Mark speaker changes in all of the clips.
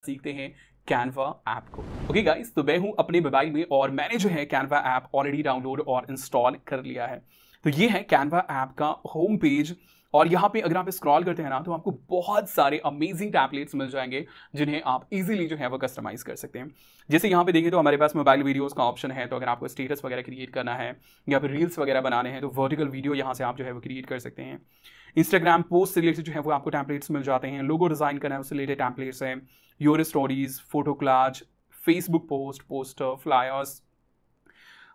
Speaker 1: सीखते हैं Canva app को। ओके गाइस, तो मैं हूं अपने मोबाइल में और मैंने जो है कैनवा ऐप ऑलरेडी डाउनलोड और इंस्टॉल कर लिया है। तो ये है कैनवा ऐप का होम पेज और यहाँ पे अगर आप स्क्रॉल करते हैं ना तो आपको बहुत सारे अमेजिंग टैम्पलेट्स मिल जाएंगे जिन्हें आप इजीली जो है वो कस्टमाइज कर सकते हैं। जैसे यहाँ पे देखें तो हमारे पास मोबाइल वीडियोस का ऑप्शन है, तो अगर आपको स्टेटस वगैरह क्रिएट करना है या फिर रील्स वगैरह बनाने हैं तो वर्टिकल वीडियो यहाँ से आप जो है वो क्रिएट कर सकते हैं। इंस्टाग्राम पोस्ट से रिलेटेड जो है वो आपको टैम्पलेट्स मिल जाते हैं। लोगो डिजाइन करना है उससे रिलेटेड टैम्पलेट्स हैं। Your stories, photo clause, Facebook post, poster, flyers,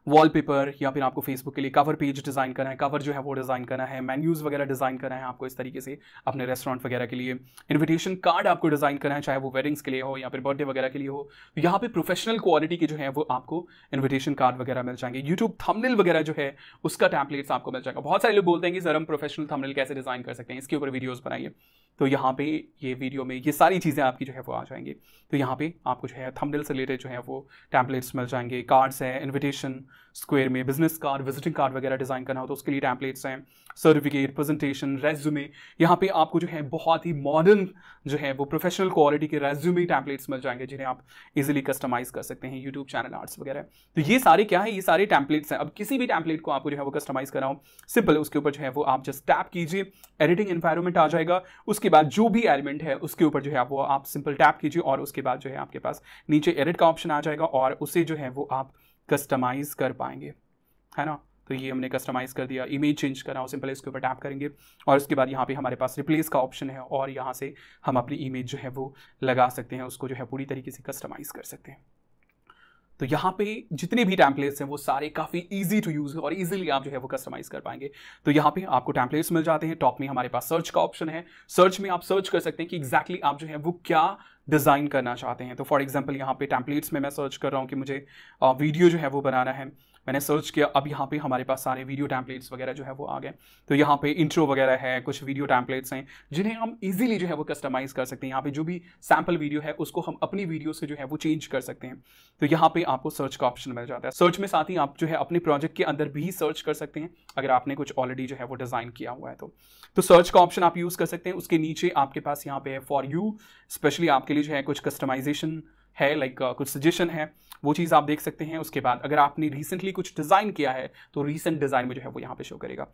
Speaker 1: wallpaper, या फिर आपको फेसबुक के लिए कवर पेज डिज़ाइन करना है, कवर जो है वो डिज़ाइन करना है, मेन्यूज़ वगैरह डिज़ाइन करना है आपको इस तरीके से अपने रेस्टोरेंट वगैरह के लिए। इन्विटेशन कार्ड आपको डिज़ाइन करना है, चाहे वो वेडिंग्स के लिए हो या फिर बर्थडे वगैरह के लिए हो। तो यहाँ पे प्रोफेशनल क्वालिटी के जो है वो आपको इन्विटेशन कार्ड वगैरह मिल जाएंगे। यूट्यूब थंबनेल वगैरह जो है उसका टैम्पलेट्स आपको मिल जाएगा। बहुत सारे लोग बोलते हैं कि सर हम प्रोफेशनल थंबनेल कैसे डिज़ाइन कर सकते हैं, इसके ऊपर वीडियोज़ बनाइए। तो यहाँ पे ये वीडियो में ये सारी चीज़ें आपकी जो है वो आ जाएंगी। तो यहाँ पे आपको जो है थंबनेल से रिलेटेड जो है वो टैम्पलेट्स मिल जाएंगे। कार्ड्स है, इन्विटेशन, स्क्वायर में बिजनेस कार्ड, विजिटिंग कार्ड वगैरह डिज़ाइन करना हो तो उसके लिए टैम्पलेट्स हैं। सर्टिफिकेट, प्रेजेंटेशन, रेज्यूमे, यहाँ पे आपको जो है बहुत ही मॉडर्न जो है वो प्रोफेशनल क्वालिटी के रेज्यूमे टैम्पलेट्स मिल जाएंगे जिन्हें आप इजीली कस्टमाइज कर सकते हैं। यूट्यूब चैनल आर्ट्स वगैरह। तो ये सारे क्या है, ये सारे टैम्पलेट्स हैं। अब किसी भी टैम्पलेट को आपको जो है वो कस्टमाइज करना हो, सिंपल उसके ऊपर जो है वो आप जस्ट टैप कीजिए, एडिटिंग एनवायरनमेंट आ जाएगा। उसके बाद जो भी एलिमेंट है उसके ऊपर जो है वो आप सिंपल टैप कीजिए और उसके बाद जो है आपके पास नीचे एडिट का ऑप्शन आ जाएगा और उसे जो है वो आप कस्टमाइज कर पाएंगे, है ना। तो ये हमने कस्टमाइज कर दिया। इमेज चेंज करना हो, सिंपल इसके ऊपर टैप करेंगे और उसके बाद यहाँ पे हमारे पास रिप्लेस का ऑप्शन है और यहाँ से हम अपनी इमेज जो है वो लगा सकते हैं, उसको जो है पूरी तरीके से कस्टमाइज कर सकते हैं। तो यहाँ पे जितने भी टैम्पलेट्स हैं वो सारे काफ़ी इजी टू यूज़ और इजीली आप जो है वो कस्टमाइज कर पाएंगे। तो यहाँ पे आपको टैम्पलेट्स मिल जाते हैं। टॉप में हमारे पास सर्च का ऑप्शन है। सर्च में आप सर्च कर सकते हैं कि एग्जैक्टली आप जो है वो क्या डिज़ाइन करना चाहते हैं। तो फॉर एग्जांपल यहाँ पे टैम्पलेट्स में मैं सर्च कर रहा हूँ कि मुझे वीडियो जो है वो बनाना है। मैंने सर्च किया, अब यहाँ पे हमारे पास सारे वीडियो टैम्पलेट्स वगैरह जो है वो आ गए। तो यहाँ पे इंट्रो वगैरह है, कुछ वीडियो टैम्पलेट्स हैं जिन्हें हम इजीली जो है वो कस्टमाइज कर सकते हैं। यहाँ पे जो भी सैम्पल वीडियो है उसको हम अपनी वीडियो से जो है वो चेंज कर सकते हैं। तो यहाँ पे आपको सर्च का ऑप्शन मिल जाता है। सर्च में साथ ही आप जो है अपने प्रोजेक्ट के अंदर भी सर्च कर सकते हैं अगर आपने कुछ ऑलरेडी जो है वो डिज़ाइन किया हुआ है तो सर्च का ऑप्शन आप यूज़ कर सकते हैं। उसके नीचे आपके पास यहाँ पे है फॉर यू, स्पेशली आपके लिए जो है कुछ कस्टमाइजेशन है, लाइक कुछ सजेशन है, वो चीज़ आप देख सकते हैं। उसके बाद अगर आपने रिसेंटली कुछ डिज़ाइन किया है तो रिसेंट डिज़ाइन में जो है वो यहाँ पे शो करेगा।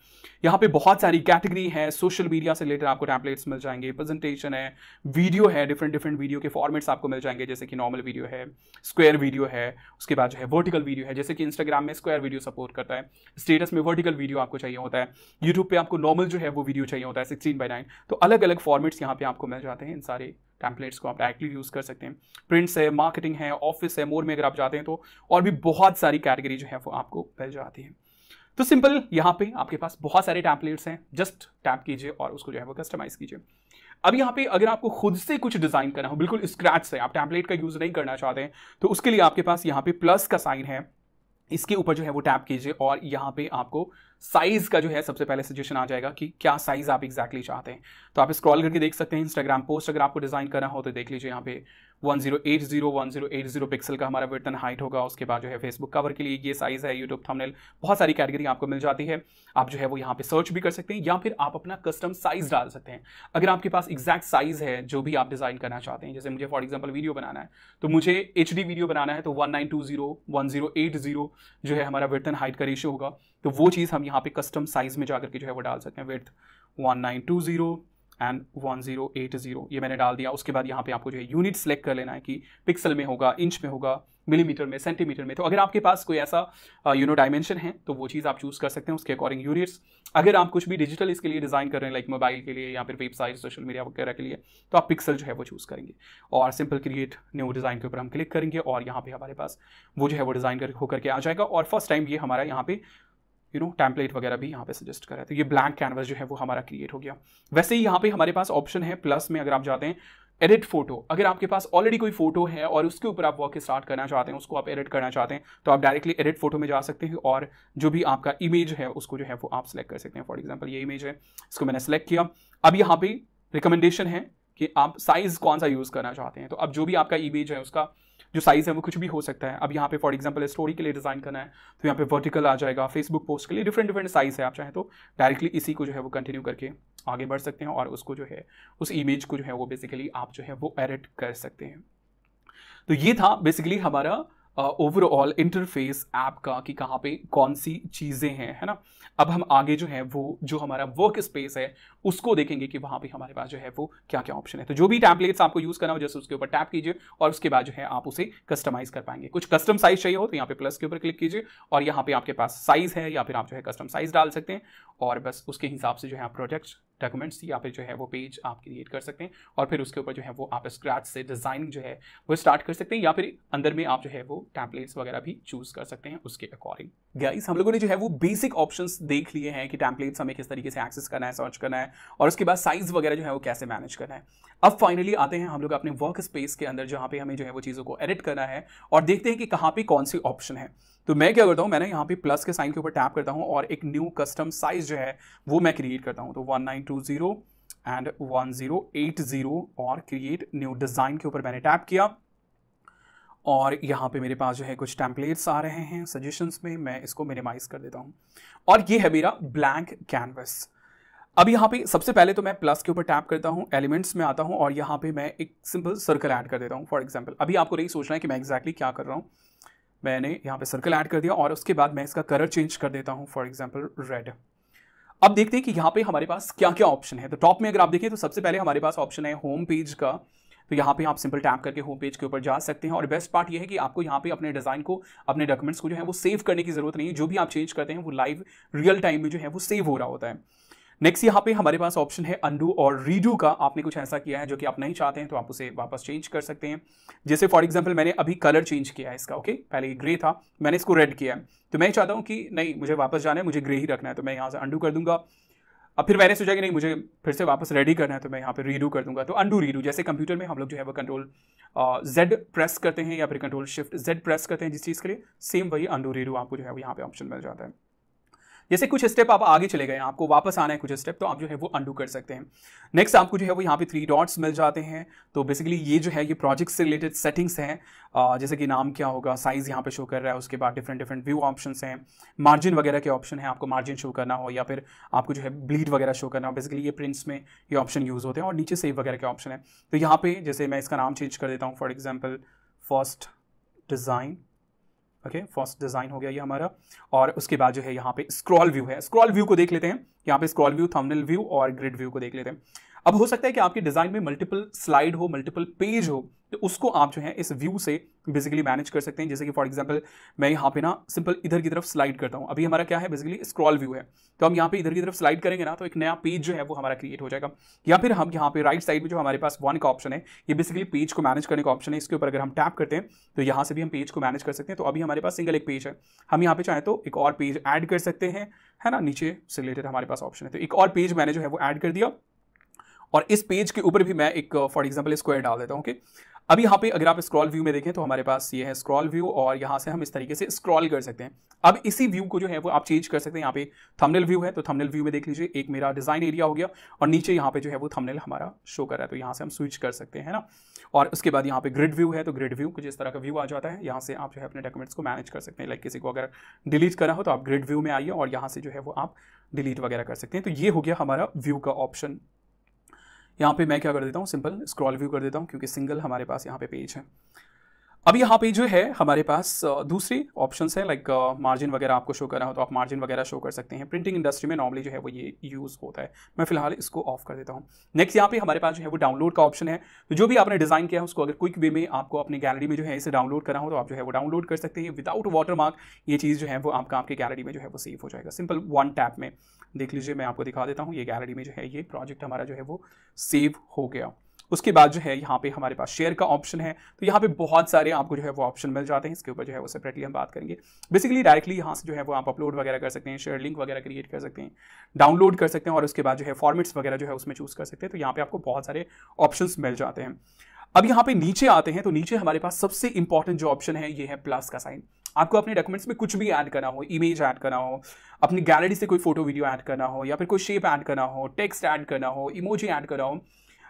Speaker 1: यहाँ पे बहुत सारी कैटेगरी है। सोशल मीडिया से रिलेटेड आपको टैम्पलेट्स मिल जाएंगे, प्रेजेंटेशन है, वीडियो है, डिफरेंट वीडियो के फॉर्मेट्स आपको मिल जाएंगे, जैसे कि नॉर्मल वीडियो है, स्क्वायर वीडियो है, उसके बाद जो है वर्टिकल वीडियो है, जैसे कि इंस्टाग्राम में स्क्वायर वीडियो सपोर्ट करता है, स्टेटस में वर्टिकल वीडियो आपको चाहिए होता है, यूट्यूब पे आपको नॉर्मल जो है वो वीडियो चाहिए होता है 16:9। तो अलग अलग फॉर्मेट्स यहाँ पे आपको मिल जाते हैं। इन सारे टैम्पलेट्स को आप डायरेक्टली यूज़ कर सकते हैं। प्रिंट्स है, मार्केटिंग है, ऑफिस है, मोर में अगर आप जाते हैं तो और भी बहुत सारी कैटेगरी जो है वो आपको मिल जाती है। तो सिंपल यहाँ पे आपके पास बहुत सारे टैम्पलेट्स हैं, जस्ट टैप कीजिए और उसको जो है वो कस्टमाइज कीजिए। अब यहाँ पे अगर आपको खुद से कुछ डिज़ाइन करना हो, बिल्कुल स्क्रैच से, आप टैम्पलेट का यूज़ नहीं करना चाहते हैं, तो उसके लिए आपके पास यहाँ पे प्लस का साइन है, इसके ऊपर जो है वो टैप कीजिए और यहाँ पे आपको साइज़ का जो है सबसे पहले सजेशन आ जाएगा कि क्या साइज़ आप एग्जैक्टली चाहते हैं। तो आप स्क्रॉल करके देख सकते हैं। इंस्टाग्राम पोस्ट अगर आपको डिज़ाइन करना हो तो देख लीजिए, यहाँ पे 1080 पिक्सल का हमारा विड्थ एंड हाइट होगा। उसके बाद जो है फेसबुक कवर के लिए ये साइज़ है, यूट्यूब थंबनेल, बहुत सारी कैटेगरी आपको मिल जाती है। आप जो है वो यहाँ पे सर्च भी कर सकते हैं या फिर आप अपना कस्टम साइज़ डाल सकते हैं। अगर आपके पास एग्जैक्ट साइज़ है जो भी आप डिज़ाइन करना चाहते हैं, जैसे मुझे फॉर एग्जाम्पल वीडियो बनाना है तो मुझे HD वीडियो बनाना है तो 1920x1080 जो है हमारा विड्थ एंड हाइट का रेशियो होगा। तो वो चीज़ हम यहाँ पे कस्टम साइज़ में जाकर के जो है वो डाल सकते हैं। विड्थ 1920 एंड 1080 ये मैंने डाल दिया। उसके बाद यहाँ पे आपको जो है यूनिट सेलेक्ट कर लेना है कि पिक्सल में होगा, इंच में होगा, मिलीमीटर में, सेंटीमीटर में। तो अगर आपके पास कोई ऐसा डायमेंशन है तो वो चीज़ आप चूज़ कर सकते हैं उसके अकॉर्डिंग यूनिट्स। अगर आप कुछ भी डिजिटल इसके लिए डिज़ाइन कर रहे हैं, लाइक मोबाइल के लिए या फिर वेबसाइट, सोशल मीडिया वगैरह के लिए, तो आप पिक्सल जो है वो चूज़ करेंगे और सिंपल क्रिएट न्यू डिज़ाइन के ऊपर हम क्लिक करेंगे और यहाँ पे हमारे पास वो जो है वो डिज़ाइन होकर के आ जाएगा। और फर्स्ट टाइम ये हमारा यहाँ पे टैम्पलेट वगैरह भी यहाँ पे सजेस्ट करा है। तो ये ब्लैंक कैनवस जो है वो हमारा क्रिएट हो गया। वैसे ही यहाँ पे हमारे पास ऑप्शन है प्लस में, अगर आप जाते हैं एडिट फोटो, अगर आपके पास ऑलरेडी कोई फोटो है और उसके ऊपर आप वर्क स्टार्ट करना चाहते हैं, उसको आप एडिट करना चाहते हैं, तो आप डायरेक्टली एडिट फोटो में जा सकते हैं और जो भी आपका इमेज है उसको जो है वो आप सिलेक्ट कर सकते हैं। फॉर एग्जाम्पल ये इमेज है, इसको मैंने सेलेक्ट किया। अब यहाँ पे रिकमेंडेशन है कि आप साइज कौन सा यूज़ करना चाहते हैं। तो अब जो भी आपका इमेज है उसका जो साइज़ है वो कुछ भी हो सकता है। अब यहाँ पे फॉर एग्जांपल स्टोरी के लिए डिज़ाइन करना है तो यहाँ पे वर्टिकल आ जाएगा, फेसबुक पोस्ट के लिए डिफरेंट साइज़ है। आप चाहें तो डायरेक्टली इसी को जो है वो कंटिन्यू करके आगे बढ़ सकते हैं और उसको जो है उस इमेज को जो है वो बेसिकली आप जो है वो एडिट कर सकते हैं। तो ये था बेसिकली हमारा ओवरऑल इंटरफेस ऐप का कि कहाँ पे कौन सी चीज़ें हैं, है ना। अब हम आगे जो है वो जो हमारा वर्क स्पेस है उसको देखेंगे कि वहाँ पे हमारे पास जो है वो क्या क्या ऑप्शन है। तो जो भी टैम्पलेट्स आपको यूज़ करना हो जैसे उसके ऊपर टैप कीजिए और उसके बाद जो है आप उसे कस्टमाइज कर पाएंगे। कुछ कस्टम साइज चाहिए हो तो यहाँ पे प्लस के ऊपर क्लिक कीजिए और यहाँ पे आपके पास साइज है या फिर आप जो है कस्टम साइज डाल सकते हैं और बस उसके हिसाब से जो है आप प्रोजेक्ट डॉक्यूमेंट्स या फिर जो है वो पेज आप क्रिएट कर सकते हैं और फिर उसके ऊपर जो है वो आप स्क्रैच से डिजाइनिंग जो है वो स्टार्ट कर सकते हैं या फिर अंदर में आप जो है वो टेम्पलेट्स वगैरह भी चूज कर सकते हैं उसके अकॉर्डिंग। गाइस हम लोगों ने जो है वो बेसिक ऑप्शंस देख लिए हैं कि टेम्पलेट्स हमें किस तरीके से एक्सेस करना है, सर्च करना है और उसके बाद साइज वगैरह जो है वो कैसे मैनेज करना है। अब फाइनली आते हैं हम लोग अपने वर्क स्पेस के अंदर जहाँ पे हमें जो है वो चीज़ों को एडिट करना है और देखते हैं कि कहाँ पे कौन सी ऑप्शन है। तो मैं क्या करता हूँ, मैंने यहाँ पे प्लस के साइन के ऊपर टैप करता हूँ और एक न्यू कस्टम साइज जो है वो मैं क्रिएट करता हूँ। तो 1920 एंड 1080 और क्रिएट न्यू डिज़ाइन के ऊपर मैंने टैप किया और यहाँ पे मेरे पास जो है कुछ टेम्पलेट्स आ रहे हैं सजेशंस में, मैं इसको मिनिमाइज कर देता हूँ और ये है मेरा ब्लैंक कैनवस। अब यहाँ पे सबसे पहले तो मैं प्लस के ऊपर टैप करता हूँ, एलिमेंट्स में आता हूँ और यहाँ पे मैं एक सिंपल सर्कल ऐड कर देता हूँ। फॉर एग्जांपल अभी आपको नहीं सोचना है कि मैं एग्जैक्टली क्या कर रहा हूँ, मैंने यहाँ पे सर्कल ऐड कर दिया और उसके बाद मैं इसका कलर चेंज कर देता हूँ, फॉर एग्जांपल रेड। अब देखते हैं कि यहाँ पे हमारे पास क्या क्या ऑप्शन है। तो टॉप में अगर आप देखें तो सबसे पहले हमारे पास ऑप्शन है होम पेज का। तो यहाँ पे आप सिंपल टैप करके होम पेज के ऊपर जा सकते हैं और बेस्ट पार्ट ये है कि आपको यहाँ पे अपने डिज़ाइन को, अपने डॉक्यूमेंट्स को जो है वो सेव करने की जरूरत नहीं है। जो भी आप चेंज करते हैं वो लाइव रियल टाइम में जो है वो सेव हो रहा होता है। नेक्स्ट यहाँ पे हमारे पास ऑप्शन है अंडू और रीडू का। आपने कुछ ऐसा किया है जो कि आप नहीं चाहते हैं तो आप उसे वापस चेंज कर सकते हैं। जैसे फॉर एग्जांपल मैंने अभी कलर चेंज किया है इसका, ओके, पहले ये ग्रे था, मैंने इसको रेड किया है, तो मैं चाहता हूँ कि नहीं मुझे वापस जाना है, मुझे ग्रे ही रखना है, तो मैं यहाँ से अंडू कर दूंगा। अब फिर मैंने सोचा कि नहीं मुझे फिर से वापस रेडी करना है, तो मैं यहाँ पे रीडू कर दूंगा। तो अंडू रीडू, जैसे कंप्यूटर में हम लोग जो है वो कंट्रोल Z प्रेस करते हैं या फिर कंट्रोल शिफ्ट Z प्रेस करते हैं जिस चीज़ के लिए, सेम वही अंडू रीडू आपको जो है वो यहाँ पे ऑप्शन मिल जाता है। जैसे कुछ स्टेप आप आगे चले गए, आपको वापस आना है कुछ स्टेप, तो आप जो है वो अंडू कर सकते हैं। नेक्स्ट आपको जो है वो यहाँ पे 3 डॉट्स मिल जाते हैं। तो बेसिकली ये जो है ये प्रोजेक्ट से रिलेटेड सेटिंग्स हैं, जैसे कि नाम क्या होगा, साइज यहाँ पे शो कर रहा है, उसके बाद डिफरेंट व्यू ऑप्शंस हैं, मार्जिन वगैरह के ऑप्शन है, आपको मार्जिन शो करना हो या फिर आपको जो है ब्लीड वगैरह शो करना हो। बेसिकली ये प्रिंट्स में ये ऑप्शन यूज़ होते हैं और नीचे सेव वगैरह के ऑप्शन है। तो यहाँ पे जैसे मैं इसका नाम चेंज कर देता हूँ, for example first design, okay, first design हो गया ये हमारा। और उसके बाद जो है यहाँ पे स्क्रॉल व्यू है, स्क्रॉल व्यू को देख लेते हैं। यहाँ पे स्क्रॉल व्यू, थंबनेल व्यू और ग्रिड व्यू को देख लेते हैं। अब हो सकता है कि आपके डिज़ाइन में मल्टीपल स्लाइड हो, मल्टीपल पेज हो, तो उसको आप जो है इस व्यू से बेसिकली मैनेज कर सकते हैं। जैसे कि फॉर एग्जांपल मैं यहाँ पे ना सिंपल इधर की तरफ स्लाइड करता हूँ। अभी हमारा क्या है, बेसिकली स्क्रॉल व्यू है, तो हम यहाँ पे इधर की तरफ स्लाइड करेंगे ना तो एक नया पेज जो है वो हमारा क्रिएट हो जाएगा। या फिर हम यहाँ पे राइट साइड में जो हमारे पास 1 का ऑप्शन है, ये बेसिकली पेज को मैनेज करने का ऑप्शन है। इसके ऊपर अगर हम टैप करते हैं तो यहाँ से भी हम पेज को मैनेज कर सकते हैं। तो अभी हमारे पास सिंगल एक पेज है, हम यहाँ पे चाहें तो एक और पेज ऐड कर सकते हैं, है ना, नीचे से रिलेटेड हमारे पास ऑप्शन है। तो एक और पेज मैंने जो है वो ऐड कर दिया और इस पेज के ऊपर भी मैं एक फॉर एग्जांपल स्क्वायर डाल देता हूँ। ओके, अभी यहाँ पे अगर आप स्क्रॉल व्यू में देखें तो हमारे पास ये है स्क्रॉल व्यू और यहाँ से हम इस तरीके से स्क्रॉल कर सकते हैं। अब इसी व्यू को जो है वो आप चेंज कर सकते हैं। यहाँ पे थंबनेल व्यू है, तो थंबनेल व्यू में देख लीजिए एक मेरा डिज़ाइन एरिया हो गया और नीचे यहाँ पे जो है वो थंबनेल हमारा शो कर रहा है, तो यहाँ से हम स्विच कर सकते हैं, है ना। और उसके बाद यहाँ पे ग्रिड व्यू है, तो ग्रिड व्यू कुछ इस तरह का व्यू आ जाता है। यहाँ से आप जो है अपने डॉक्यूमेंट्स को मैनेज कर सकते हैं। लाइक किसी को अगर डिलीट करना हो तो आप ग्रिड व्यू में आइए और यहाँ से जो है वो आप डिलीट वगैरह कर सकते हैं। तो ये हो गया हमारा व्यू का ऑप्शन। यहाँ पे मैं क्या कर देता हूँ, सिंपल स्क्रॉल व्यू कर देता हूँ क्योंकि सिंगल हमारे पास यहाँ पे पेज है। अब यहाँ पे जो है हमारे पास दूसरी ऑप्शंस है, लाइक मार्जिन वगैरह आपको शो करना हो तो आप मार्जिन वगैरह शो कर सकते हैं। प्रिंटिंग इंडस्ट्री में नॉर्मली जो है वो ये यूज़ होता है। मैं फिलहाल इसको ऑफ कर देता हूँ। नेक्स्ट यहाँ पे हमारे पास जो है वो डाउनलोड का ऑप्शन है। तो जो भी आपने डिज़ाइन किया है उसको अगर क्विक वे में आपको अपनी गैलरी में जो है इसे डाउनलोड करना हो तो आप जो है वो डाउनलोड कर सकते हैं विदाउट वाटरमार्क। ये चीज़ जो है वो आपकी गैलरी में जो है वो सेव हो जाएगा सिंपल 1 टैप में। देख लीजिए, मैं आपको दिखा देता हूँ, ये गैलरी में जो है ये प्रोजेक्ट हमारा जो है वो सेव हो गया। उसके बाद जो है यहाँ पे हमारे पास शेयर का ऑप्शन है। तो यहाँ पे बहुत सारे आपको जो है वो ऑप्शन मिल जाते हैं। इसके ऊपर जो है वो सेपरेटली हम बात करेंगे। बेसिकली डायरेक्टली यहाँ से जो है वो आप अपलोड वगैरह कर सकते हैं, शेयर लिंक वगैरह क्रिएट कर सकते हैं, डाउनलोड कर सकते हैं और उसके बाद जो है फॉर्मेट्स वगैरह जो है उसमें चूज कर सकते हैं। तो यहाँ पे आपको बहुत सारे ऑप्शंस मिल जाते हैं। अब यहाँ पे नीचे आते हैं तो नीचे हमारे पास सबसे इंपॉर्टेंट जो ऑप्शन है ये है प्लस का साइन। आपको अपने डॉक्यूमेंट्स में कुछ भी ऐड करना हो, इमेज ऐड करना हो, अपनी गैलरी से कोई फोटो वीडियो ऐड करना हो या फिर कोई शेप ऐड करना हो, टेक्स्ट ऐड करना हो, इमोजी ऐड करना हो,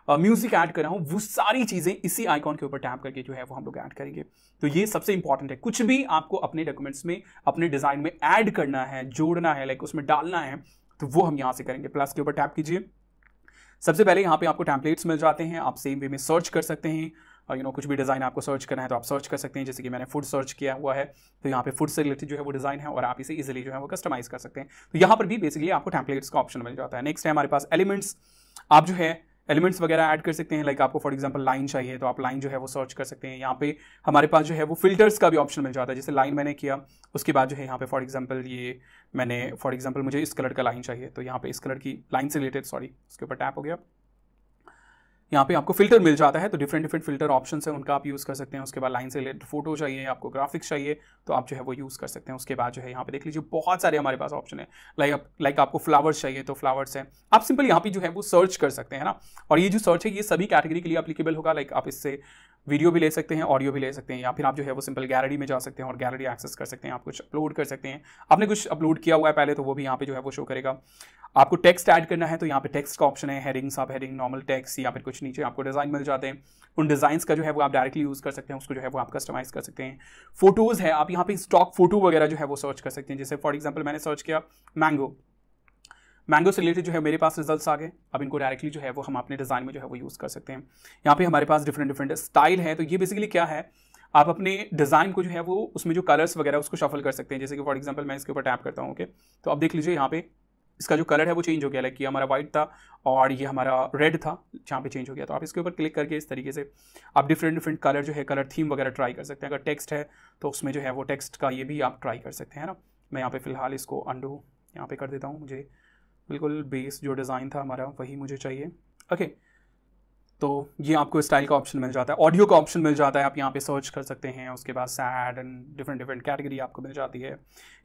Speaker 1: म्यूजिक ऐड करना हो, वो सारी चीज़ें इसी आइकॉन के ऊपर टैप करके जो है वो हम लोग ऐड करेंगे। तो ये सबसे इंपॉर्टेंट है। कुछ भी आपको अपने डॉक्यूमेंट्स में, अपने डिज़ाइन में ऐड करना है, जोड़ना है, लाइक उसमें डालना है, तो वो हम यहाँ से करेंगे। प्लस के ऊपर टैप कीजिए। सबसे पहले यहाँ पे आपको टेम्पलेट्स मिल जाते हैं, आप सेम वे में सर्च कर सकते हैं। कुछ भी डिज़ाइन आपको सर्च करना है तो आप सर्च कर सकते हैं। जैसे कि मैंने फूड सर्च किया हुआ है, तो यहाँ पे फूड से रिलेटेड जो है वो डिज़ाइन है और आप इसे इजीली जो है वो कस्टमाइज़ कर सकते हैं। तो यहाँ पर भी बेसिकली आपको टेम्पलेट्स का ऑप्शन मिल जाता है। नेक्स्ट है हमारे पास एलिमेंट्स। आप जो है एलिमेंट्स वगैरह ऐड कर सकते हैं। लाइक आपको फॉर एग्जांपल लाइन चाहिए तो आप लाइन जो है वो सर्च कर सकते हैं। यहाँ पे हमारे पास जो है वो फिल्टर्स का भी ऑप्शन मिल जाता है। जैसे लाइन मैंने किया, उसके बाद जो है यहाँ पे फॉर एग्जांपल मुझे इस कलर का लाइन चाहिए, तो यहाँ पे इस कलर की लाइन से रिलेटेड उसके ऊपर टैप हो गया, यहाँ पे आपको फिल्टर मिल जाता है। तो डिफरेंट फिल्टर ऑप्शन है, उनका आप यूज़ कर सकते हैं। उसके बाद लाइन से रिलेटेड फोटो चाहिए, आपको ग्राफिक्स चाहिए, तो आप जो है वो यूज़ कर सकते हैं। उसके बाद जो है यहाँ पे देख लीजिए बहुत सारे हमारे पास ऑप्शन है। लाइक आपको फ्लावर्स चाहिए तो फ्लावर्स है, आप सिंपल यहाँ पे जो है वो सर्च कर सकते हैं ना। और ये जो सर्च है ये सभी कैटेगरी के लिए एप्लीकेबल होगा। लाइक आप इससे वीडियो भी ले सकते हैं, ऑडियो भी ले सकते हैं, या फिर आप जो है वो सिंपल गैलरी में जा सकते हैं और गैलरी एक्सेस कर सकते हैं। आप कुछ अपलोड कर सकते हैं, आपने कुछ अपलोड किया हुआ है पहले तो वो भी यहाँ पे जो है वो शो करेगा। आपको टेक्स्ट ऐड करना है तो यहाँ पे टेक्स्ट का ऑप्शन है, हेडिंग, सब हेडिंग, नॉर्मल टेक्स्ट, या फिर कुछ नीचे आपको डिज़ाइन मिल जाते हैं। उन डिज़ाइंस का जो है वो आप डायरेक्टली यूज़ कर सकते हैं, उसको जो है वो आप कस्टमाइज़ कर सकते हैं। फोटोज़ है, आप यहाँ पे स्टॉक फोटो वगैरह जो है वो सर्च कर सकते हैं। जैसे फॉर एग्जाम्पल मैंने सर्च किया मैंगो से रिलेटेड जो है मेरे पास रिजल्ट्स आ गए। अब इनको डायरेक्टली जो है वो हम अपने डिज़ाइन में जो है वो यूज़ कर सकते हैं। यहाँ पे हमारे पास डिफरेंट स्टाइल है। तो ये बेसिकली क्या है, आप अपने डिज़ाइन को जो है वो उसमें जो कलर्स वगैरह उसको शफल कर सकते हैं। जैसे कि फॉर एग्जांपल मैं इसके ऊपर टैप करता हूँ, ओके, तो आप देख लीजिए यहाँ पे इसका जो कलर है वो चेंज हो गया। लाइक ये हमारा वाइट था और ये हमारा रेड था, जहाँ पे चेंज हो गया। तो आप इसके ऊपर क्लिक करके इस तरीके से आप डिफरेंट कलर जो है, कलर थीम वगैरह ट्राई कर सकते हैं। अगर टेक्स्ट है तो उसमें जो है वो टेक्स्ट का ये भी आप ट्राई कर सकते हैं ना। मैं यहाँ पे फिलहाल इसको अंडू यहाँ पे कर देता हूँ। मुझे बिल्कुल बेस जो डिज़ाइन था हमारा वही मुझे चाहिए, ओके। तो ये आपको स्टाइल का ऑप्शन मिल जाता है, ऑडियो का ऑप्शन मिल जाता है, आप यहाँ पे सर्च कर सकते हैं। उसके बाद सैड एंड डिफरेंट कैटेगरी आपको मिल जाती है।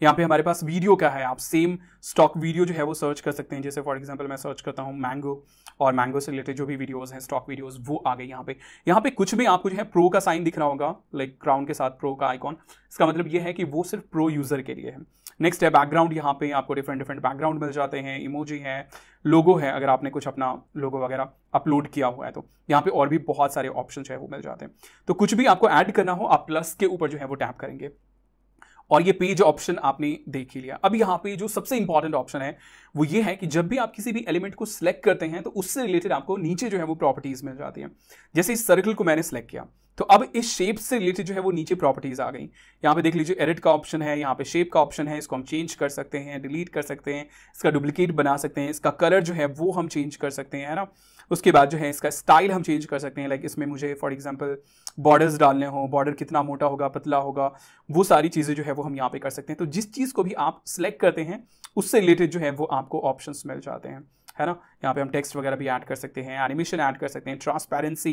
Speaker 1: यहाँ पे हमारे पास वीडियो का है, आप सेम स्टॉक वीडियो जो है वो सर्च कर सकते हैं। जैसे फॉर एग्जांपल मैं सर्च करता हूँ मैंगो, और मैंगो से रिलेटेड जो भी वीडियोस हैं, स्टॉक वीडियोस, वो आ गई यहाँ पे कुछ भी आपको जो है प्रो का साइन दिख रहा होगा, लाइक क्राउन के साथ प्रो का आइकॉन। इसका मतलब ये है कि वो सिर्फ प्रो यूज़र के लिए है। नेक्स्ट है बैकग्राउंड। यहाँ पे आपको डिफरेंट बैकग्राउंड मिल जाते हैं, इमोजी है, लोगो है, अगर आपने कुछ अपना लोगो वगैरह अपलोड किया हुआ है तो यहाँ पे और भी बहुत सारे ऑप्शन है वो मिल जाते हैं। तो कुछ भी आपको ऐड करना हो आप प्लस के ऊपर जो है वो टैप करेंगे और ये पेज ऑप्शन आपने देख ही लिया। अब यहाँ पे जो सबसे इंपॉर्टेंट ऑप्शन है वो ये है कि जब भी आप किसी भी एलिमेंट को सिलेक्ट करते हैं तो उससे रिलेटेड आपको नीचे जो है वो प्रॉपर्टीज मिल जाती है। जैसे इस सर्कल को मैंने सिलेक्ट किया तो अब इस शेप से रिलेटेड जो है वो नीचे प्रॉपर्टीज आ गई। यहाँ पे देख लीजिए एडिट का ऑप्शन है, यहाँ पे शेप का ऑप्शन है, इसको हम चेंज कर सकते हैं, डिलीट कर सकते हैं, इसका डुप्लीकेट बना सकते हैं, इसका कलर जो है वो हम चेंज कर सकते हैं, है ना। उसके बाद जो है इसका स्टाइल हम चेंज कर सकते हैं। लाइक इसमें मुझे फॉर एग्जांपल बॉर्डर्स डालने हो, बॉर्डर कितना मोटा होगा, पतला होगा, वो सारी चीज़ें जो है वो हम यहाँ पे कर सकते हैं। तो जिस चीज़ को भी आप सिलेक्ट करते हैं उससे रिलेटेड जो है वो आपको ऑप्शंस मिल जाते हैं, है ना। यहाँ पे हम टेक्स्ट वगैरह भी ऐड कर सकते हैं, एनिमेशन ऐड कर सकते हैं, ट्रांसपेरेंसी,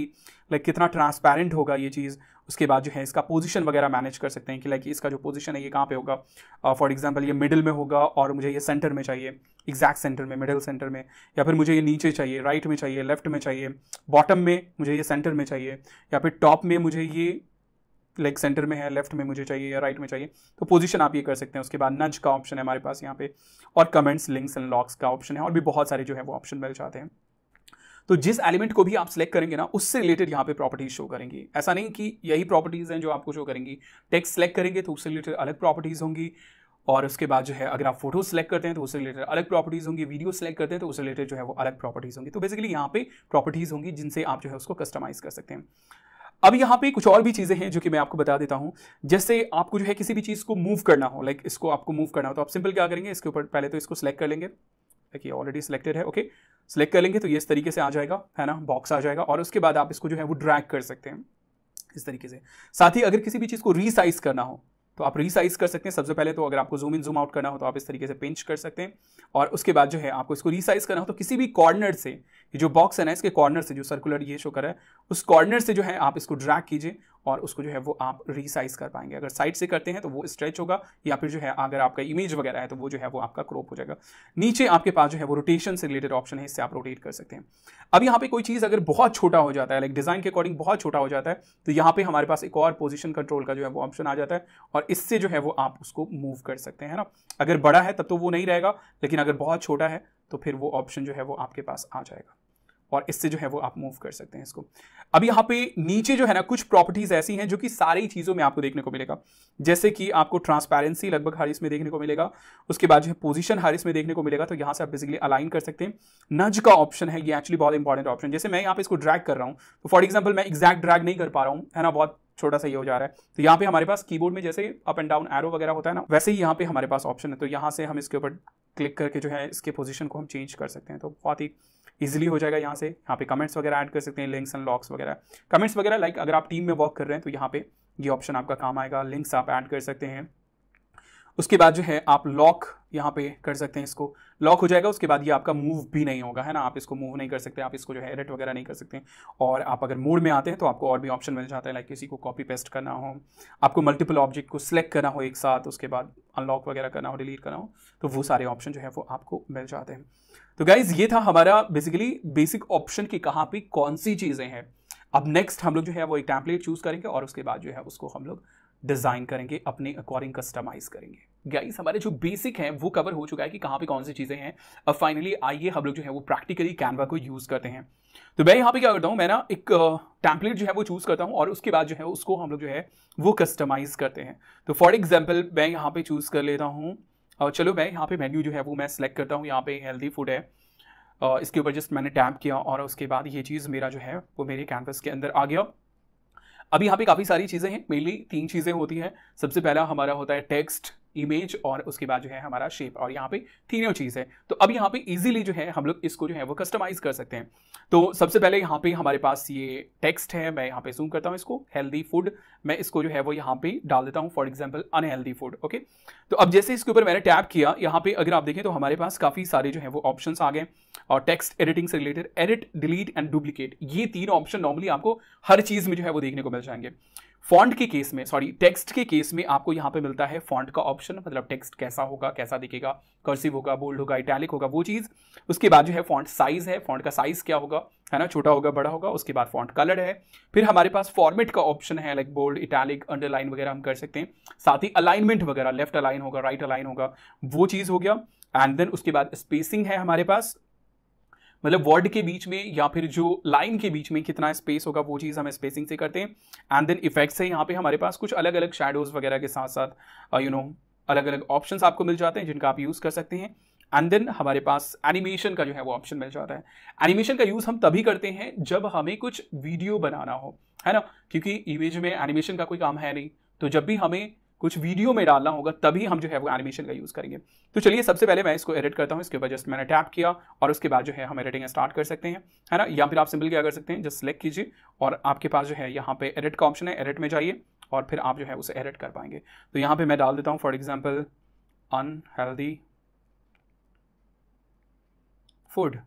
Speaker 1: लाइक कितना ट्रांसपेरेंट होगा ये चीज़। उसके बाद जो है इसका पोजीशन वगैरह मैनेज कर सकते हैं कि लाइक इसका जो पोजीशन है ये कहाँ पे होगा। फॉर एग्जांपल ये मिडिल में होगा और मुझे ये सेंटर में चाहिए, एग्जैक्ट सेंटर में, मिडिल सेंटर में, या फिर मुझे ये नीचे चाहिए, राइट में चाहिए, लेफ्ट में चाहिए, बॉटम में मुझे ये सेंटर में चाहिए, या फिर टॉप में मुझे ये लाइक सेंटर में है, लेफ्ट में मुझे चाहिए या राइट में चाहिए। तो पोजीशन आप ये कर सकते हैं। उसके बाद नज का ऑप्शन है हमारे पास यहाँ पे, और कमेंट्स, लिंक्स एंड लॉक्स का ऑप्शन है, और भी बहुत सारे जो है वो ऑप्शन मिल जाते हैं। तो जिस एलिमेंट को भी आप सिलेक्ट करेंगे ना उससे रिलेटेड यहाँ पे प्रॉपर्टीज शो करेंगी। ऐसा नहीं कि यही प्रॉपर्टीज हैं जो आपको शो करेंगी। टेक्स्ट सेलेक्ट करेंगे तो उससे रिलेटेड अलग प्रॉपर्टीज होंगी, और उसके बाद जो है अगर आप फोटो सेलेक्ट करते हैं तो उससे रिलेटेड अलग प्रॉपर्टीज होंगी, वीडियो सेलेक्ट करते हैं तो उससे रिलेटेड जो है वो अलग प्रॉपर्टीज होंगी। तो बेसिकली यहाँ पे प्रॉपर्टीज होंगी जिनसे आप जो है उसको कस्टमाइज कर सकते हैं। अब यहाँ पे कुछ और भी चीज़ें हैं जो कि मैं आपको बता देता हूँ। जैसे आपको जो है किसी भी चीज़ को मूव करना हो, लाइक इसको आपको मूव करना हो तो आप सिंपल क्या करेंगे, इसके ऊपर पहले तो इसको सिलेक्ट कर लेंगे, देखिए ऑलरेडी सिलेक्टेड है, ओके। सिलेक्ट कर लेंगे तो ये इस तरीके से आ जाएगा, है ना, बॉक्स आ जाएगा, और उसके बाद आप इसको जो है वो ड्रैग कर सकते हैं इस तरीके से। साथ ही अगर किसी भी चीज़ को रीसाइज करना हो तो आप रीसाइज कर सकते हैं। सबसे पहले तो अगर आपको जूम इन जूम आउट करना हो तो आप इस तरीके से पिंच कर सकते हैं, और उसके बाद जो है आपको इसको रीसाइज करना हो तो किसी भी कॉर्नर से, ये जो बॉक्स है ना इसके कॉर्नर से, जो सर्कुलर ये शो कर रहा है उस कॉर्नर से जो है आप इसको ड्रैग कीजिए और उसको जो है वो आप रीसाइज कर पाएंगे। अगर साइड से करते हैं तो वो स्ट्रेच होगा, या फिर जो है अगर आपका इमेज वगैरह है तो वो जो है वो आपका क्रॉप हो जाएगा। नीचे आपके पास जो है वो रोटेशन से रिलेटेड ऑप्शन है, इससे आप रोटेट कर सकते हैं। अब यहाँ पे कोई चीज़ अगर बहुत छोटा हो जाता है, लाइक डिज़ाइन के अकॉर्डिंग बहुत छोटा हो जाता है, तो यहाँ पे हमारे पास एक और पोजीशन कंट्रोल का जो है वो ऑप्शन आ जाता है, और इससे जो है वो आप उसको मूव कर सकते हैं ना। अगर बड़ा है तब तो वो नहीं रहेगा, लेकिन अगर बहुत छोटा है तो फिर वो ऑप्शन जो है वो आपके पास आ जाएगा। और इससे जो है वो आप मूव कर सकते हैं इसको। अब यहाँ पे नीचे जो है ना कुछ प्रॉपर्टीज ऐसी हैं जो कि सारी चीज़ों में आपको देखने को मिलेगा, जैसे कि आपको ट्रांसपेरेंसी लगभग हर इसमें देखने को मिलेगा, उसके बाद जो है पोजीशन हर इसमें देखने को मिलेगा। तो यहाँ से आप बेसिकली अलाइन कर सकते हैं। नज का ऑप्शन है, ये एक्चुअली बहुत इंपॉर्टेंट ऑप्शन। जैसे मैं यहाँ पे इसको ड्रैग कर रहा हूँ, तो फॉर एग्जाम्पल मैं एग्जैक्ट ड्रैग नहीं कर पा रहा हूँ, है ना, बहुत छोटा सा ये हो जा रहा है। तो यहाँ पे हमारे पास कीबोर्ड में जैसे अप एंड डाउन एरो वगैरह होता है ना, वैसे ही यहाँ पे हमारे पास ऑप्शन है। तो यहाँ से हम इसके ऊपर क्लिक करके जो है इसके पोजीशन को हम चेंज कर सकते हैं, तो बहुत ही इजीली हो जाएगा। यहाँ पे कमेंट्स वगैरह ऐड कर सकते हैं, लिंक्स एंड लॉक्स वगैरह, कमेंट्स वगैरह लाइक अगर आप टीम में वर्क कर रहे हैं तो यहाँ पे ये ऑप्शन आपका काम आएगा। लिंक्स आप ऐड कर सकते हैं। उसके बाद जो है आप लॉक यहाँ पे कर सकते हैं, इसको लॉक हो जाएगा। उसके बाद ये आपका मूव भी नहीं होगा, है ना, आप इसको मूव नहीं कर सकते, आप इसको जो है एडिट वगैरह नहीं कर सकते। और आप अगर मोड में आते हैं तो आपको और भी ऑप्शन मिल जाता है, लाइक किसी को कॉपी पेस्ट करना हो, आपको मल्टीपल ऑब्जेक्ट को सिलेक्ट करना हो एक साथ, उसके बाद अनलॉक वगैरह करना हो, डिलीट करना हो, तो वो सारे ऑप्शन जो है वो आपको मिल जाते हैं। तो गाइज ये था हमारा बेसिकली बेसिक ऑप्शन की कहाँ पे कौन सी चीज़ें हैं। अब नेक्स्ट हम लोग जो है वो एक टेम्पलेट चूज करेंगे और उसके बाद जो है उसको हम लोग डिजाइन करेंगे, अपने अकॉर्डिंग कस्टमाइज करेंगे। गाइस हमारे जो बेसिक है वो कवर हो चुका है कि कहाँ पे कौन सी चीजें हैं। अब फाइनली आइए हम लोग जो है वो प्रैक्टिकली कैनवा को यूज करते हैं। तो मैं यहाँ पे क्या करता हूँ, मैं ना एक टेम्पलेट जो है वो चूज करता हूँ और उसके बाद जो है उसको हम लोग जो है वो कस्टमाइज करते हैं। तो फॉर एग्जाम्पल मैं यहाँ पे चूज कर लेता हूँ, और चलो मैं यहाँ पे मेन्यू जो है वो मैं सेलेक्ट करता हूँ। यहाँ पे हेल्दी फूड है, इसके ऊपर जस्ट मैंने टैप किया और उसके बाद ये चीज़ मेरा जो है वो मेरे कैनवस के अंदर आ गया। अब यहाँ पे काफ़ी सारी चीज़ें हैं, मेनली 3 चीज़ें होती हैं। सबसे पहला हमारा होता है टेक्स्ट, इमेज और उसके बाद जो है हमारा शेप, और यहाँ पे तीनों चीज़ है। तो अब यहाँ पे इजीली जो है हम लोग इसको जो है वो कस्टमाइज कर सकते हैं। तो सबसे पहले यहाँ पे हमारे पास ये टेक्स्ट है, मैं यहाँ पे जूम करता हूँ इसको, हेल्दी फूड, मैं इसको जो है वो यहाँ पे डाल देता हूँ for example unhealthy food. Okay, तो अब जैसे इसके ऊपर मैंने टैप किया, यहाँ पे अगर आप देखें तो हमारे पास काफ़ी सारे जो है वो ऑप्शंस आ गए। और टेक्स्ट एडिटिंग से related edit, delete and duplicate, ये 3 ऑप्शन नॉर्मली आपको हर चीज़ में जो है वो देखने को मिल जाएंगे। फॉन्ट के केस में, सॉरी टेक्स्ट के केस में आपको यहाँ पे मिलता है फॉन्ट का ऑप्शन, मतलब टेक्स्ट कैसा होगा, कैसा दिखेगा, कर्सिव होगा, बोल्ड होगा, इटैलिक होगा, वो चीज़। उसके बाद जो है फॉन्ट साइज है, फॉन्ट का साइज क्या होगा, है ना, छोटा होगा, बड़ा होगा। उसके बाद फॉन्ट कलर है। फिर हमारे पास फॉर्मेट का ऑप्शन है, लाइक बोल्ड, इटैलिक, अंडरलाइन वगैरह हम कर सकते हैं। साथ ही अलाइनमेंट वगैरह, लेफ्ट अलाइन होगा, राइट अलाइन होगा, वो चीज़ हो गया। एंड देन उसके बाद स्पेसिंग है हमारे पास, मतलब वर्ड के बीच में या फिर जो लाइन के बीच में कितना स्पेस होगा, वो चीज़ हम स्पेसिंग से करते हैं। एंड देन इफेक्ट्स है, यहाँ पे हमारे पास कुछ अलग अलग शैडोज वगैरह के साथ साथ अलग अलग ऑप्शंस आपको मिल जाते हैं जिनका आप यूज़ कर सकते हैं। एंड देन हमारे पास एनिमेशन का जो है वो ऑप्शन मिल जाता है। एनिमेशन का यूज़ हम तभी करते हैं जब हमें कुछ वीडियो बनाना हो, है ना, क्योंकि इमेज में एनिमेशन का कोई काम है नहीं। तो जब भी हमें कुछ वीडियो में डालना होगा तभी हम जो है वो एनिमेशन का यूज़ करेंगे। तो चलिए सबसे पहले मैं इसको एडिट करता हूँ। इसके ऊपर जस्ट मैंने टैप किया और उसके बाद जो है हम एडिटिंग स्टार्ट कर सकते हैं, है ना। या फिर आप सिंपल क्या कर सकते हैं, जस्ट सेलेक्ट कीजिए और आपके पास जो है यहाँ पे एडिट का ऑप्शन है, एडिट में जाइए और फिर आप जो है उसे एडिट कर पाएंगे। तो यहाँ पे मैं डाल देता हूँ for example unhealthy food,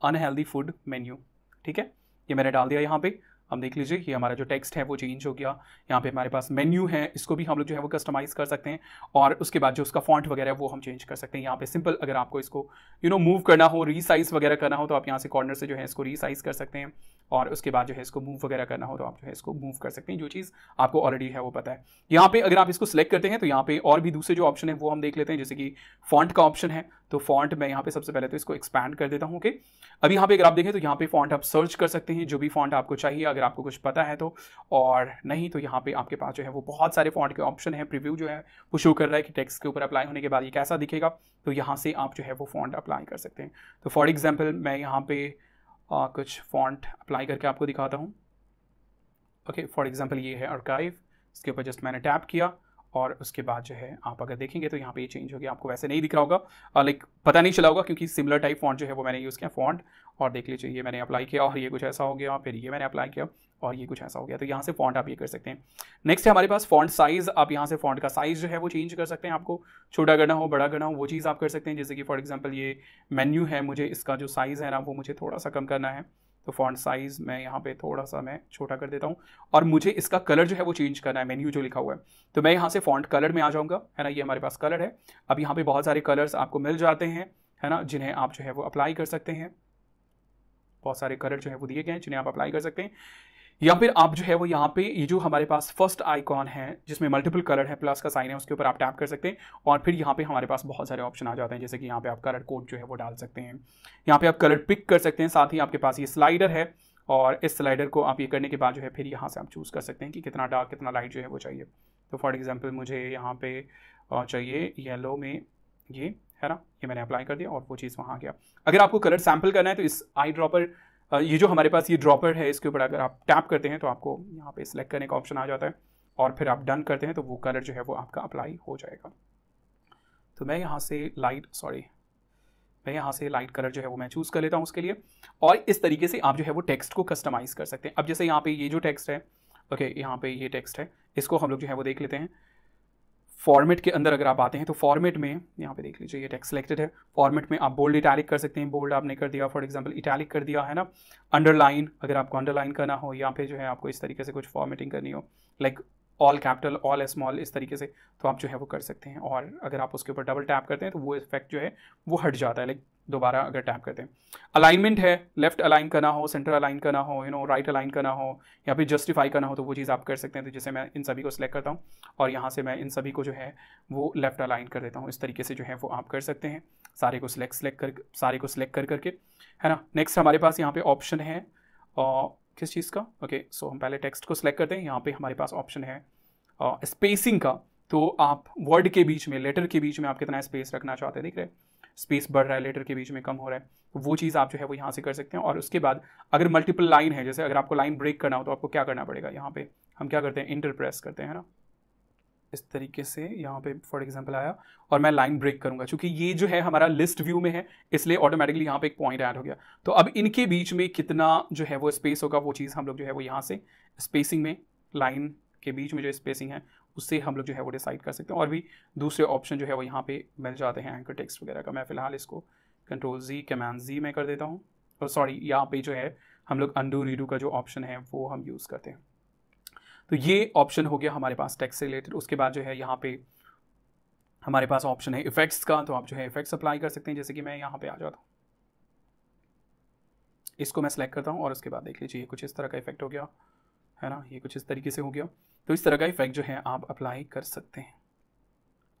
Speaker 1: unhealthy food menu, ठीक है, ये मैंने डाल दिया यहाँ पे। हम देख लीजिए ये हमारा जो टेक्स्ट है वो चेंज हो गया। यहाँ पे हमारे पास मेन्यू है, इसको भी हम लोग जो है वो कस्टमाइज़ कर सकते हैं। और उसके बाद जो उसका फॉन्ट वगैरह वो हम चेंज कर सकते हैं। यहाँ पे सिंपल अगर आपको इसको मूव करना हो, रीसाइज वगैरह करना हो, तो आप यहाँ से कॉर्नर से जो है इसको रीसाइज कर सकते हैं। और उसके बाद जो है इसको मूव वगैरह करना हो तो आप जो है इसको मूव कर सकते हैं, जो चीज़ आपको ऑलरेडी है वो पता है। यहाँ पे अगर आप इसको सिलेक्ट करते हैं तो यहाँ पे और भी दूसरे जो ऑप्शन है वो हम देख लेते हैं, जैसे कि फॉन्ट का ऑप्शन है। तो फॉन्ट मैं यहाँ पे सबसे पहले तो इसको एक्सपैंड कर देता हूँ। ओके, अब यहाँ पे अगर आप देखें तो यहाँ पे फॉन्ट आप सर्च कर सकते हैं, जो भी फॉन्ट आपको चाहिए, अगर आपको कुछ पता है तो, और नहीं तो यहाँ पे आपके पास जो है वो बहुत सारे फॉन्ट के ऑप्शन है। प्रीव्यू जो है वो शो कर रहा है कि टेक्स्ट के ऊपर अप्लाई होने के बाद ये कैसा दिखेगा, तो यहाँ से आप जो है वो फॉन्ट अप्लाई कर सकते हैं। तो फॉर एग्जाम्पल मैं यहाँ पे कुछ फॉन्ट अप्लाई करके आपको दिखाता हूँ। ओके, फॉर एग्जाम्पल ये है आर्काइव, इसके ऊपर जस्ट मैंने टैप किया और उसके बाद जो है आप अगर देखेंगे तो यहाँ पे ये चेंज हो गया। आपको वैसे नहीं दिख रहा होगा, लाइक पता नहीं चला होगा क्योंकि सिमिलर टाइप फॉन्ट जो है वो मैंने यूज़ किया फॉन्ट। और देख लीजिए ये मैंने अप्लाई किया और ये कुछ ऐसा हो गया, फिर ये मैंने अप्लाई किया और ये कुछ ऐसा हो गया। तो यहाँ से फॉन्ट आप ये कर सकते हैं। नेक्स्ट है हमारे पास फॉन्ट साइज़। आप यहाँ से फॉन्ट का साइज़ जो है वो चेंज कर सकते हैं, आपको छोटा करना हो, बड़ा करना हो, वो चीज़ आप कर सकते हैं। जैसे कि फॉर एग्जाम्पल ये मेन्यू है, मुझे इसका जो साइज़ है ना वो मुझे थोड़ा सा कम करना है। तो फॉन्ट साइज़ मैं यहाँ पे थोड़ा सा मैं छोटा कर देता हूँ और मुझे इसका कलर जो है वो चेंज करना है, मेन्यू जो लिखा हुआ है। तो मैं यहाँ से फॉन्ट कलर में आ जाऊँगा, है ना, ये हमारे पास कलर है। अब यहाँ पे बहुत सारे कलर्स आपको मिल जाते हैं, है ना, जिन्हें आप जो है वो अप्लाई कर सकते हैं। बहुत सारे कलर जो है वो दिए गए हैं जिन्हें आप अप्लाई कर सकते हैं। या फिर आप जो है वो यहाँ पे ये जो हमारे पास फर्स्ट आइकॉन है जिसमें मल्टीपल कलर है, प्लस का साइन है, उसके ऊपर आप टैप कर सकते हैं और फिर यहाँ पे हमारे पास बहुत सारे ऑप्शन आ जाते हैं, जैसे कि यहाँ पे आप कलर कोड जो है वो डाल सकते हैं, यहाँ पे आप कलर पिक कर सकते हैं, साथ ही आपके पास ये स्लाइडर है और इस स्लाइडर को आप ये करने के बाद जो है फिर यहाँ से आप चूज़ कर सकते हैं कि कितना डार्क कितना लाइट जो है वो चाहिए। तो फॉर एग्जाम्पल मुझे यहाँ पे चाहिए येलो में ये, है ना, ये मैंने अप्लाई कर दिया और वो चीज़ वहाँ आ गया। अगर आपको कलर सैम्पल करना है तो इस आई ड्रॉपर, ये जो हमारे पास ये ड्रॉपर है, इसके ऊपर अगर आप टैप करते हैं तो आपको यहाँ पे सिलेक्ट करने का ऑप्शन आ जाता है और फिर आप डन करते हैं तो वो कलर जो है वो आपका अप्लाई हो जाएगा। तो मैं यहाँ से लाइट कलर जो है वो मैं चूज़ कर लेता हूँ उसके लिए, और इस तरीके से आप जो है वो टेक्स्ट को कस्टमाइज़ कर सकते हैं। अब जैसे यहाँ पे ये जो टेक्स्ट है, ओके, यहाँ पे ये टेक्स्ट है, इसको हम लोग जो है वो देख लेते हैं। फॉर्मेट के अंदर अगर आप आते हैं तो फॉर्मेट में यहाँ पे देख लीजिए ये टेक्स्ट सिलेक्टेड है। फॉर्मेट में आप बोल्ड इटैलिक कर सकते हैं, बोल्ड आपने कर दिया, फॉर एग्जांपल इटैलिक कर दिया, है ना। अंडरलाइन, अगर आपको अंडरलाइन करना हो या फिर जो है आपको इस तरीके से कुछ फॉर्मेटिंग करनी हो, like all capital all small, इस तरीके से, तो आप जो है वो कर सकते हैं। और अगर आप उसके ऊपर डबल टैप करते हैं तो वो इफेक्ट जो है वो हट जाता है, लाइक दोबारा अगर टैप करते हैं। अलाइनमेंट है, लेफ्ट अलाइन करना हो, सेंटर अलाइन करना हो, राइट अलाइन करना हो या फिर जस्टिफाई करना हो तो वो चीज़ आप कर सकते हैं। तो जैसे मैं इन सभी को सिलेक्ट करता हूँ और यहाँ से मैं इन सभी को जो है वो लेफ्ट अलाइन कर देता हूँ, इस तरीके से जो है वो आप कर सकते हैं, सारे को सिलेक्ट कर करके, है ना। नेक्स्ट हमारे पास यहाँ पे ऑप्शन है किस चीज़ का, ओके, सो हम पहले टेक्स्ट को सिलेक्ट करते हैं। यहाँ पे हमारे पास ऑप्शन है स्पेसिंग का, तो आप वर्ड के बीच में, लेटर के बीच में आप कितना स्पेस रखना चाहते हैं, देख रहे हैं स्पेस बढ़ रहा है, लेटर के बीच में कम हो रहा है, तो वो चीज़ आप जो है वो यहाँ से कर सकते हैं। और उसके बाद अगर मल्टीपल लाइन है, जैसे अगर आपको लाइन ब्रेक करना हो तो आपको क्या करना पड़ेगा, यहाँ पे हम क्या करते हैं, इंटर प्रेस करते हैं, है ना, इस तरीके से यहाँ पे फॉर एग्जांपल आया और मैं लाइन ब्रेक करूंगा, क्योंकि ये जो है हमारा लिस्ट व्यू में है इसलिए ऑटोमेटिकली यहाँ पे एक पॉइंट ऐड हो गया। तो अब इनके बीच में कितना जो है वो स्पेस होगा, वो चीज़ हम लोग जो है वो यहाँ से स्पेसिंग में, लाइन के बीच में जो स्पेसिंग है उससे हम लोग जो है वो डिसाइड कर सकते हैं। और भी दूसरे ऑप्शन जो है वो यहाँ पे मिल जाते हैं एंकर टेक्स्ट वगैरह का। मैं फिलहाल इसको Ctrl+Z कमांड Z में कर देता हूँ, और सॉरी यहाँ पे जो है हम लोग अंडू रीडू का जो ऑप्शन है वो हम यूज़ करते हैं। तो ये ऑप्शन हो गया हमारे पास टेक्स्ट से रिलेटेड। उसके बाद जो है यहाँ पे हमारे पास ऑप्शन है इफेक्ट्स का, तो आप जो है इफेक्ट्स अप्लाई कर सकते हैं। जैसे कि मैं यहाँ पे आ जाता हूँ, इसको मैं सेलेक्ट करता हूँ और उसके बाद देख लीजिए कुछ इस तरह का इफेक्ट हो गया, है ना, ये कुछ इस तरीके से हो गया। तो इस तरह का इफेक्ट जो है आप अप्लाई कर सकते हैं।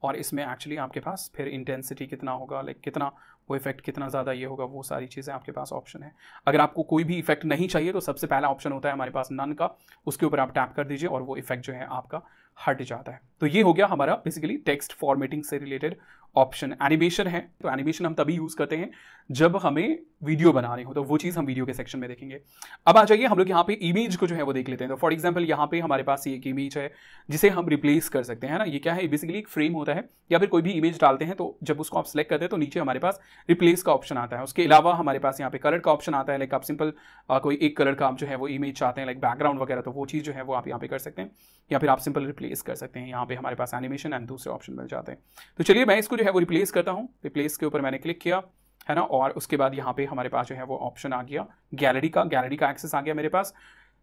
Speaker 1: और इसमें एक्चुअली आपके पास फिर इंटेंसिटी कितना होगा, लाइक कितना वो इफेक्ट कितना ज़्यादा ये होगा, वो सारी चीज़ें आपके पास ऑप्शन है। अगर आपको कोई भी इफेक्ट नहीं चाहिए तो सबसे पहला ऑप्शन होता है हमारे पास नन का, उसके ऊपर आप टैप कर दीजिए और वो इफेक्ट जो है आपका हट जाता है। तो ये हो गया हमारा बेसिकली टेक्स्ट फॉर्मेटिंग से रिलेटेड ऑप्शन। एनिमेशन है, तो एनिमेशन हम तभी यूज़ करते हैं जब हमें वीडियो बनानी हो, तो वो चीज़ हम वीडियो के सेक्शन में देखेंगे। अब आ जाइए हम लोग यहाँ पे इमेज को जो है वो देख लेते हैं। तो फॉर एग्जांपल यहाँ पे हमारे पास ये एक इमेज है जिसे हम रिप्लेस कर सकते हैं, है ना। ये क्या है, बेसिकली एक फ्रेम होता है, या फिर कोई भी इमेज डालते हैं तो जब उसको आप सेलेक्ट करते हैं तो नीचे हमारे पास रिप्लेस का ऑप्शन आता है। उसके अलावा हमारे पास यहाँ पे कलर का ऑप्शन आता है, लाइक आप सिंपल कोई एक कलर का आप जो है वो इमेज चाहते हैं, लाइक बैकग्राउंड वगैरह, तो वो चीज़ जो है वो आप यहाँ पे कर सकते हैं, या फिर आप सिंपल रिप्लेस कर सकते हैं। यहाँ पे हमारे पास एनिमेशन एंड दूसरे ऑप्शन मिल जाते हैं। तो चलिए मैं इसको जो है वो रिप्लेस करता हूँ। रिप्लेस के ऊपर मैंने क्लिक किया, है ना, और उसके बाद यहाँ पे हमारे पास जो है वो ऑप्शन आ गया गैलरी का एक्सेस आ गया मेरे पास।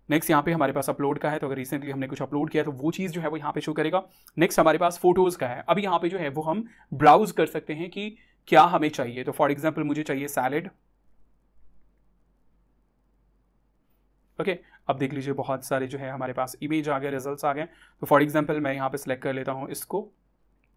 Speaker 1: नेक्स्ट यहाँ पे हमारे पास अपलोड का है, तो अगर रिसेंटली हमने कुछ अपलोड किया तो वो चीज़ जो है वो यहाँ पे शो करेगा। नेक्स्ट हमारे पास फोटोज़ का है। अब यहाँ पे जो है वो हम ब्राउज कर सकते हैं कि क्या हमें चाहिए। तो फॉर एग्जाम्पल मुझे चाहिए सैलेड, ओके। अब देख लीजिए बहुत सारे जो है हमारे पास इमेज आ गए, रिजल्ट्स आ गए। तो फॉर एग्जाम्पल मैं यहाँ पे सिलेक्ट कर लेता हूँ इसको,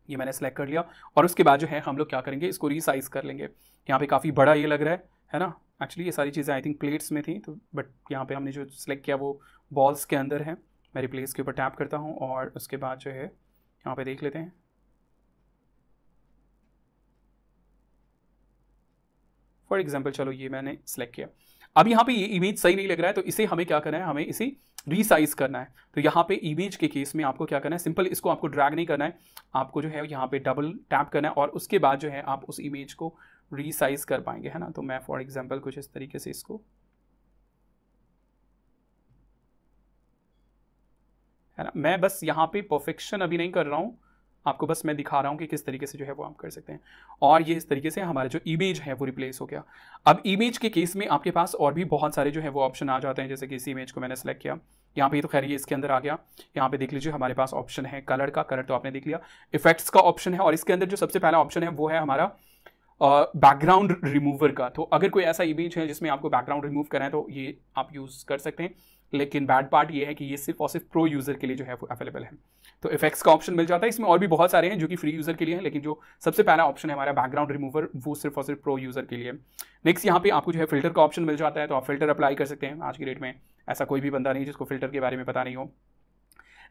Speaker 1: ये मैंने सेलेक्ट कर लिया, और उसके बाद जो है हम लोग क्या करेंगे, इसको रीसाइज कर लेंगे। यहाँ पे काफ़ी बड़ा ये लग रहा है ना। एक्चुअली ये सारी चीज़ें आई थिंक प्लेट्स में थी, तो बट यहाँ पे हमने जो सिलेक्ट किया वो बॉल्स के अंदर है। मैं रिप्लेस के ऊपर टैप करता हूँ और उसके बाद जो है यहाँ पे देख लेते हैं। फॉर एग्जाम्पल चलो ये मैंने सेलेक्ट किया। अब यहाँ पे ये इमेज सही नहीं लग रहा है, तो इसे हमें क्या करना है, हमें इसे रीसाइज करना है। तो यहाँ पे इमेज के केस में आपको क्या करना है, सिंपल इसको आपको ड्रैग नहीं करना है, आपको जो है यहाँ पे डबल टैप करना है और उसके बाद जो है आप उस इमेज को रीसाइज कर पाएंगे, है ना। तो मैं फॉर एग्जांपल कुछ इस तरीके से इसको, है ना, मैं बस यहाँ पे परफेक्शन अभी नहीं कर रहा हूँ, आपको बस मैं दिखा रहा हूँ कि किस तरीके से जो है वो आप कर सकते हैं। और ये इस तरीके से हमारा जो इमेज है वो रिप्लेस हो गया। अब इमेज के केस में आपके पास और भी बहुत सारे जो है वो ऑप्शन आ जाते हैं, जैसे कि इस इमेज को मैंने सेलेक्ट किया, यहाँ पे तो खैर ये इसके अंदर आ गया। यहाँ पे देख लीजिए हमारे पास ऑप्शन है कलर का, कलर तो आपने देख लिया। इफेक्ट्स का ऑप्शन है, और इसके अंदर जो सबसे पहला ऑप्शन है वो है हमारा बैकग्राउंड रिमूवर का। तो अगर कोई ऐसा इमेज है जिसमें आपको बैकग्राउंड रिमूव करना है तो ये आप यूज़ कर सकते हैं। लेकिन बैड पार्ट ये है कि ये सिर्फ और सिर्फ प्रो यूज़र के लिए जो है वो अवेलेबल है। तो इफेक्ट्स का ऑप्शन मिल जाता है, इसमें और भी बहुत सारे हैं जो कि फ्री यूज़र के लिए हैं, लेकिन जो सबसे पहला ऑप्शन है हमारा बैकग्राउंड रिमूवर, वो सिर्फ और सिर्फ प्रो यूज़र के लिए। नेक्स्ट यहाँ पे आपको जो है फिल्टर का ऑप्शन मिल जाता है, तो आप फिल्टर अप्लाई कर सकते हैं। आज की डेट में ऐसा कोई भी बंदा नहीं जिसको फिल्टर के बारे में पता नहीं हो।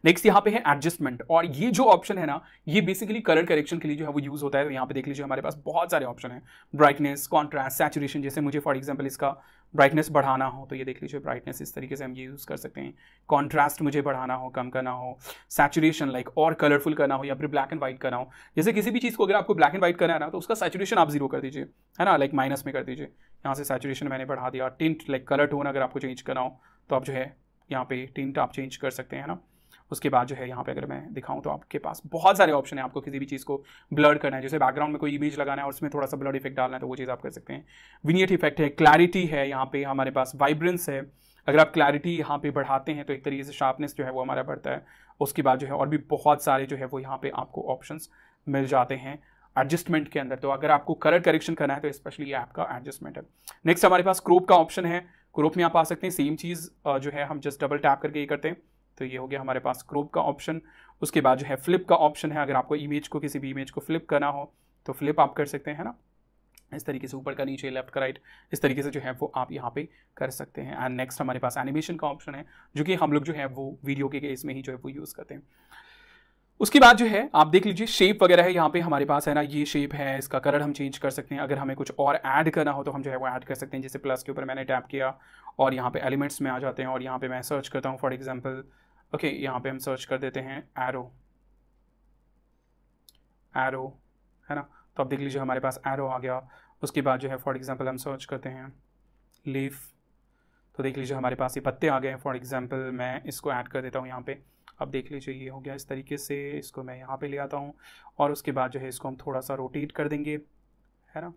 Speaker 1: नेक्स्ट यहाँ पे है एडजस्टमेंट, और ये जो ऑप्शन है ना, ये बेसिकली कलर करेक्शन के लिए जो है वो यूज़ होता है। तो यहाँ पे देख लीजिए हमारे पास बहुत सारे ऑप्शन हैं, ब्राइटनेस, कॉन्ट्रास्ट, सैचुरेशन। जैसे मुझे फॉर एग्जांपल इसका ब्राइटनेस बढ़ाना हो तो ये देख लीजिए ब्राइटनेस, इस तरीके से हम ये यूज़ कर सकते हैं। कॉन्ट्रास्ट मुझे बढ़ाना हो, कम करना हो, सैचुरेशन लाइक और कलरफुल करना हो, या फिर ब्लैक एंड व्हाइट करना हो। जैसे किसी भी चीज़ को अगर आपको ब्लैक एंड व्हाइट करना है ना, तो उसका सैचुरेशन आप 0 कर दीजिए, है ना, लाइक माइनस में कर दीजिए। यहाँ से सैचुरेशन मैंने बढ़ा दिया। टिंट लाइक कलर टोन अगर आपको चेंज करना हो तो आप जो है यहाँ पे टिंट आप चेंज कर सकते हैं ना। उसके बाद जो है यहाँ पे अगर मैं दिखाऊं तो आपके पास बहुत सारे ऑप्शन है। आपको किसी भी चीज़ को ब्लर करना है, जैसे बैकग्राउंड में कोई इमेज लगाना है और उसमें थोड़ा सा ब्लर इफेक्ट डालना है, तो वो चीज़ आप कर सकते हैं। विनियट इफेक्ट है, क्लैरिटी है, यहाँ पे हमारे पास वाइब्रेंस है। अगर आप क्लैरिटी यहाँ पे बढ़ाते हैं तो एक तरीके से शार्पनेस जो है वो हमारा बढ़ता है। उसके बाद जो है और भी बहुत सारे जो है वो यहाँ पे आपको ऑप्शंस मिल जाते हैं एडजस्टमेंट के अंदर। तो अगर आपको कलर करेक्शन करना है तो स्पेशली ये ऐप का एडजस्टमेंट है। नेक्स्ट हमारे पास क्रॉप का ऑप्शन है, क्रॉप में आप आ सकते हैं। सेम चीज़ जो है हम जस्ट डबल टैप करके ये करते हैं, तो ये हो गया हमारे पास क्रॉप का ऑप्शन। उसके बाद जो है फ्लिप का ऑप्शन है, अगर आपको इमेज को, किसी भी इमेज को फ्लिप करना हो तो फ्लिप आप कर सकते हैं ना, इस तरीके से ऊपर का नीचे, लेफ्ट का राइट, इस तरीके से जो है वो आप यहाँ पे कर सकते हैं। एंड नेक्स्ट हमारे पास एनिमेशन का ऑप्शन है, जो कि हम लोग जो है वो वीडियो के केस में ही जो है वो यूज़ करते हैं। उसके बाद जो है आप देख लीजिए शेप वगैरह है यहाँ पे हमारे पास, है ना, ये शेप है, इसका कलर हम चेंज कर सकते हैं। अगर हमें कुछ और ऐड करना हो तो हम जो है वो ऐड कर सकते हैं। जैसे प्लस के ऊपर मैंने टैप किया और यहाँ पे एलिमेंट्स में आ जाते हैं, और यहाँ पे मैं सर्च करता हूँ फॉर एग्जांपल, ओके, यहाँ पे हम सर्च कर देते हैं एरो, है ना। तो आप देख लीजिए हमारे पास एरो आ गया। उसके बाद जो है फॉर एग्जांपल हम सर्च करते हैं लीफ, तो देख लीजिए हमारे पास ये पत्ते आ गए हैं। फॉर एग्जांपल मैं इसको ऐड कर देता हूँ यहाँ पे, अब देख लीजिए ये हो गया इस तरीके से। इसको मैं यहाँ पे ले आता हूँ और उसके बाद जो है इसको हम थोड़ा सा रोटेट कर देंगे, है ना,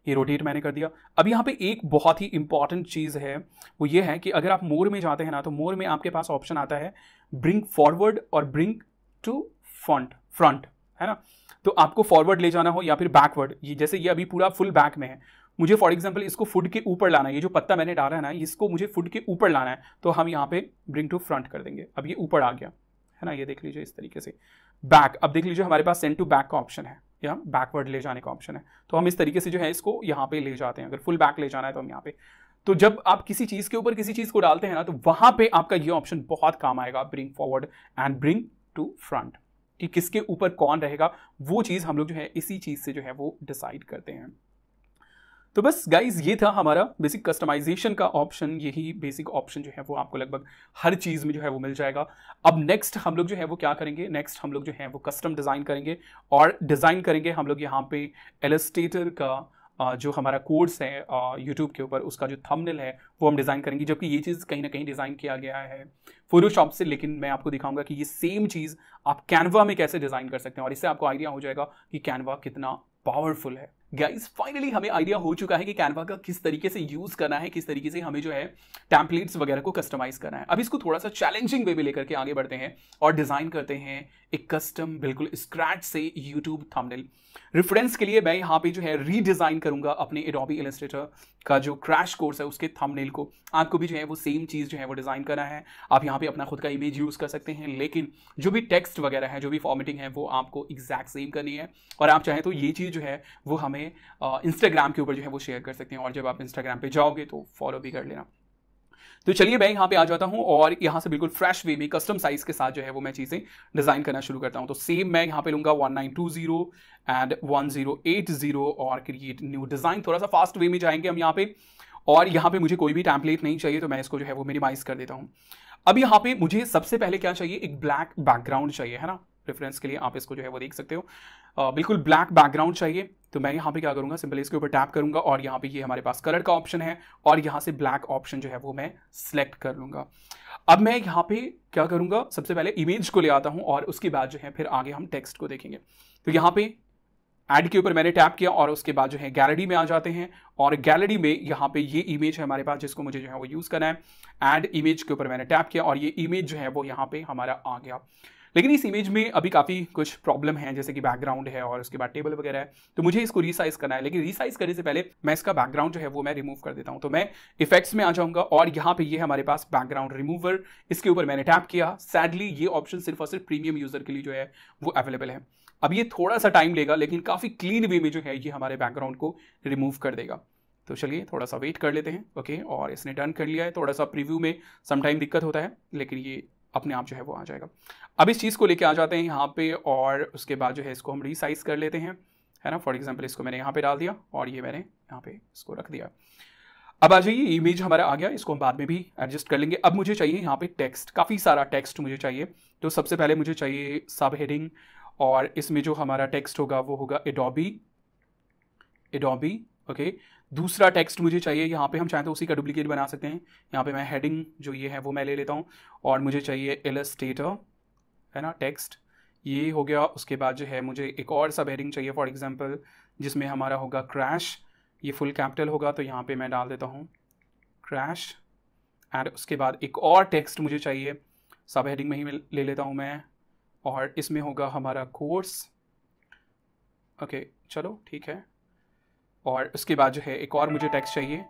Speaker 1: ये रोटेट मैंने कर दिया। अब यहाँ पे एक बहुत ही इंपॉर्टेंट चीज़ है, वो ये है कि अगर आप मोर में जाते हैं ना, तो मोर में आपके पास ऑप्शन आता है ब्रिंग फॉरवर्ड और ब्रिंग टू फ्रंट, है ना। तो आपको फॉरवर्ड ले जाना हो या फिर बैकवर्ड, ये जैसे ये अभी पूरा फुल बैक में है, मुझे फॉर एग्जांपल इसको फुट के ऊपर लाना है। ये जो पत्ता मैंने डाला है ना, इसको मुझे फुट के ऊपर लाना है, तो हम यहाँ पे ब्रिंग टू फ्रंट कर देंगे। अब ये ऊपर आ गया, है ना, ये देख लीजिए इस तरीके से। बैक, अब देख लीजिए हमारे पास सेंड टू बैक का ऑप्शन है, या बैकवर्ड ले जाने का ऑप्शन है। तो हम इस तरीके से जो है इसको यहाँ पे ले जाते हैं। अगर फुल बैक ले जाना है तो हम यहाँ पे, तो जब आप किसी चीज़ के ऊपर किसी चीज़ को डालते हैं ना, तो वहाँ पे आपका ये ऑप्शन बहुत काम आएगा, bring forward and bring to front, कि किसके ऊपर कौन रहेगा, वो चीज़ हम लोग जो है इसी चीज़ से जो है वो डिसाइड करते हैं। तो बस गाइज ये था हमारा बेसिक कस्टमाइजेशन का ऑप्शन। यही बेसिक ऑप्शन जो है वो आपको लगभग हर चीज़ में जो है वो मिल जाएगा। अब नेक्स्ट हम लोग जो है वो क्या करेंगे, नेक्स्ट हम लोग जो है वो कस्टम डिज़ाइन करेंगे, और डिज़ाइन करेंगे हम लोग यहाँ पे इलस्ट्रेटर का जो हमारा कोर्स है यूट्यूब के ऊपर, उसका जो थंबनेल है वो हम डिज़ाइन करेंगे। जबकि ये चीज़ कहीं ना कहीं डिज़ाइन किया गया है फोटोशॉप से, लेकिन मैं आपको दिखाऊंगा कि ये सेम चीज़ आप कैनवा में कैसे डिज़ाइन कर सकते हैं, और इससे आपको आइडिया हो जाएगा कि कैनवा कितना पावरफुल है। गाइस फाइनली हमें आइडिया हो चुका है कि कैनवा का किस तरीके से यूज़ करना है, किस तरीके से हमें जो है टेम्पलेट्स वगैरह को कस्टमाइज करना है। अब इसको थोड़ा सा चैलेंजिंग वे में लेकर के आगे बढ़ते हैं और डिज़ाइन करते हैं एक कस्टम बिल्कुल स्क्रैच से यूट्यूब थंबनेल। रेफरेंस के लिए मैं यहाँ पे जो है रीडिज़ाइन करूंगा अपने एडोबी इलस्ट्रेटर का जो क्रैश कोर्स है उसके थंबनेल को। आपको भी जो है वो सेम चीज़ जो है वो डिज़ाइन करना है। आप यहाँ पे अपना खुद का इमेज यूज़ कर सकते हैं, लेकिन जो भी टेक्स्ट वगैरह है, जो भी फॉर्मेटिंग है, वो आपको एग्जैक्ट सेम करनी है। और आप चाहें तो ये चीज़ जो है वो हमें इंस्टाग्राम के ऊपर जो है वो शेयर कर सकते हैं, और जब आप इंस्टाग्राम पे जाओगे तो फॉलो भी कर लेना। तो चलिए मैं यहाँ पे आ जाता हूँ और यहाँ से बिल्कुल फ्रेश वे में कस्टम साइज के साथ जो है वो मैं चीज़ें डिज़ाइन करना शुरू करता हूँ। तो सेम मैं यहाँ पे लूँगा 1920 एंड 1080 और क्रिएट न्यू डिज़ाइन। थोड़ा सा फास्ट वे में जाएंगे हम यहाँ पे, और यहाँ पे मुझे कोई भी टेम्पलेट नहीं चाहिए, तो मैं इसको जो है वो मिनिमाइज कर देता हूँ। अब यहाँ पे मुझे सबसे पहले क्या चाहिए, एक ब्लैक बैकग्राउंड चाहिए, है ना। रेफरेंस के लिए आप इसको जो है वो देख सकते हो, बिल्कुल ब्लैक बैकग्राउंड चाहिए। तो मैं यहाँ पे क्या करूँगा, सिंपली इसके ऊपर टैप करूँगा और यहाँ पे ये हमारे पास कलर का ऑप्शन है, और यहाँ से ब्लैक ऑप्शन जो है वो मैं सिलेक्ट कर लूँगा। अब मैं यहाँ पे क्या करूँगा, सबसे पहले इमेज को ले आता हूँ और उसके बाद जो है फिर आगे हम टेक्स्ट को देखेंगे। तो यहाँ पे ऐड के ऊपर मैंने टैप किया और उसके बाद जो है गैलरी में आ जाते हैं, और गैलरी में यहाँ पे ये इमेज है हमारे पास जिसको मुझे जो है वो यूज़ करना है। ऐड इमेज के ऊपर मैंने टैप किया और ये इमेज जो है वो यहाँ पे हमारा आ गया। लेकिन इस इमेज में अभी काफ़ी कुछ प्रॉब्लम है, जैसे कि बैकग्राउंड है और उसके बाद टेबल वगैरह है, तो मुझे इसको रीसाइज करना है। लेकिन रीसाइज करने से पहले मैं इसका बैकग्राउंड जो है वो मैं रिमूव कर देता हूँ। तो मैं इफेक्ट्स में आ जाऊँगा और यहाँ पे ये हमारे पास बैकग्राउंड रिमूवर, इसके ऊपर मैंने टैप किया। सैडली ये ऑप्शन सिर्फ और सिर्फ प्रीमियम यूजर के लिए जो है वो अवेलेबल है। अब ये थोड़ा सा टाइम लेगा, लेकिन काफ़ी क्लीन वे में जो है ये हमारे बैकग्राउंड को रिमूव कर देगा। तो चलिए थोड़ा सा वेट कर लेते हैं। ओके, और इसने डन कर लिया है। थोड़ा सा प्रीव्यू में समटाइम दिक्कत होता है, लेकिन ये अपने आप जो है वो आ जाएगा। अब इस चीज़ को लेके आ जाते हैं यहाँ पे, और उसके बाद जो है इसको हम रीसाइज कर लेते हैं, है ना। फॉर एग्जांपल इसको मैंने यहाँ पे डाल दिया और ये मैंने यहाँ पे इसको रख दिया। अब आ जाइए, इमेज हमारा आ गया, इसको हम बाद में भी एडजस्ट कर लेंगे। अब मुझे चाहिए यहाँ पे टेक्स्ट, काफ़ी सारा टेक्स्ट मुझे चाहिए। तो सबसे पहले मुझे चाहिए सब हेडिंग, और इसमें जो हमारा टेक्स्ट होगा वो होगा एडोबी। ओके, दूसरा टेक्स्ट मुझे चाहिए, यहाँ पे हम चाहें तो उसी का डुप्लीकेट बना सकते हैं। यहाँ पे मैं हेडिंग जो ये है वो मैं ले लेता हूँ, और मुझे चाहिए इलस्ट्रेटर, है ना, टेक्स्ट, ये हो गया। उसके बाद जो है मुझे एक और सब हेडिंग चाहिए, फॉर एग्जांपल जिसमें हमारा होगा क्रैश, ये फुल कैपिटल होगा, तो यहाँ पे मैं डाल देता हूँ क्रैश। एंड उसके बाद एक और टेक्स्ट मुझे चाहिए, सब हेडिंग में ही ले लेता हूँ मैं, और इसमें होगा हमारा कोर्स। ओके, चलो ठीक है। और उसके बाद जो है एक और मुझे टेक्स्ट चाहिए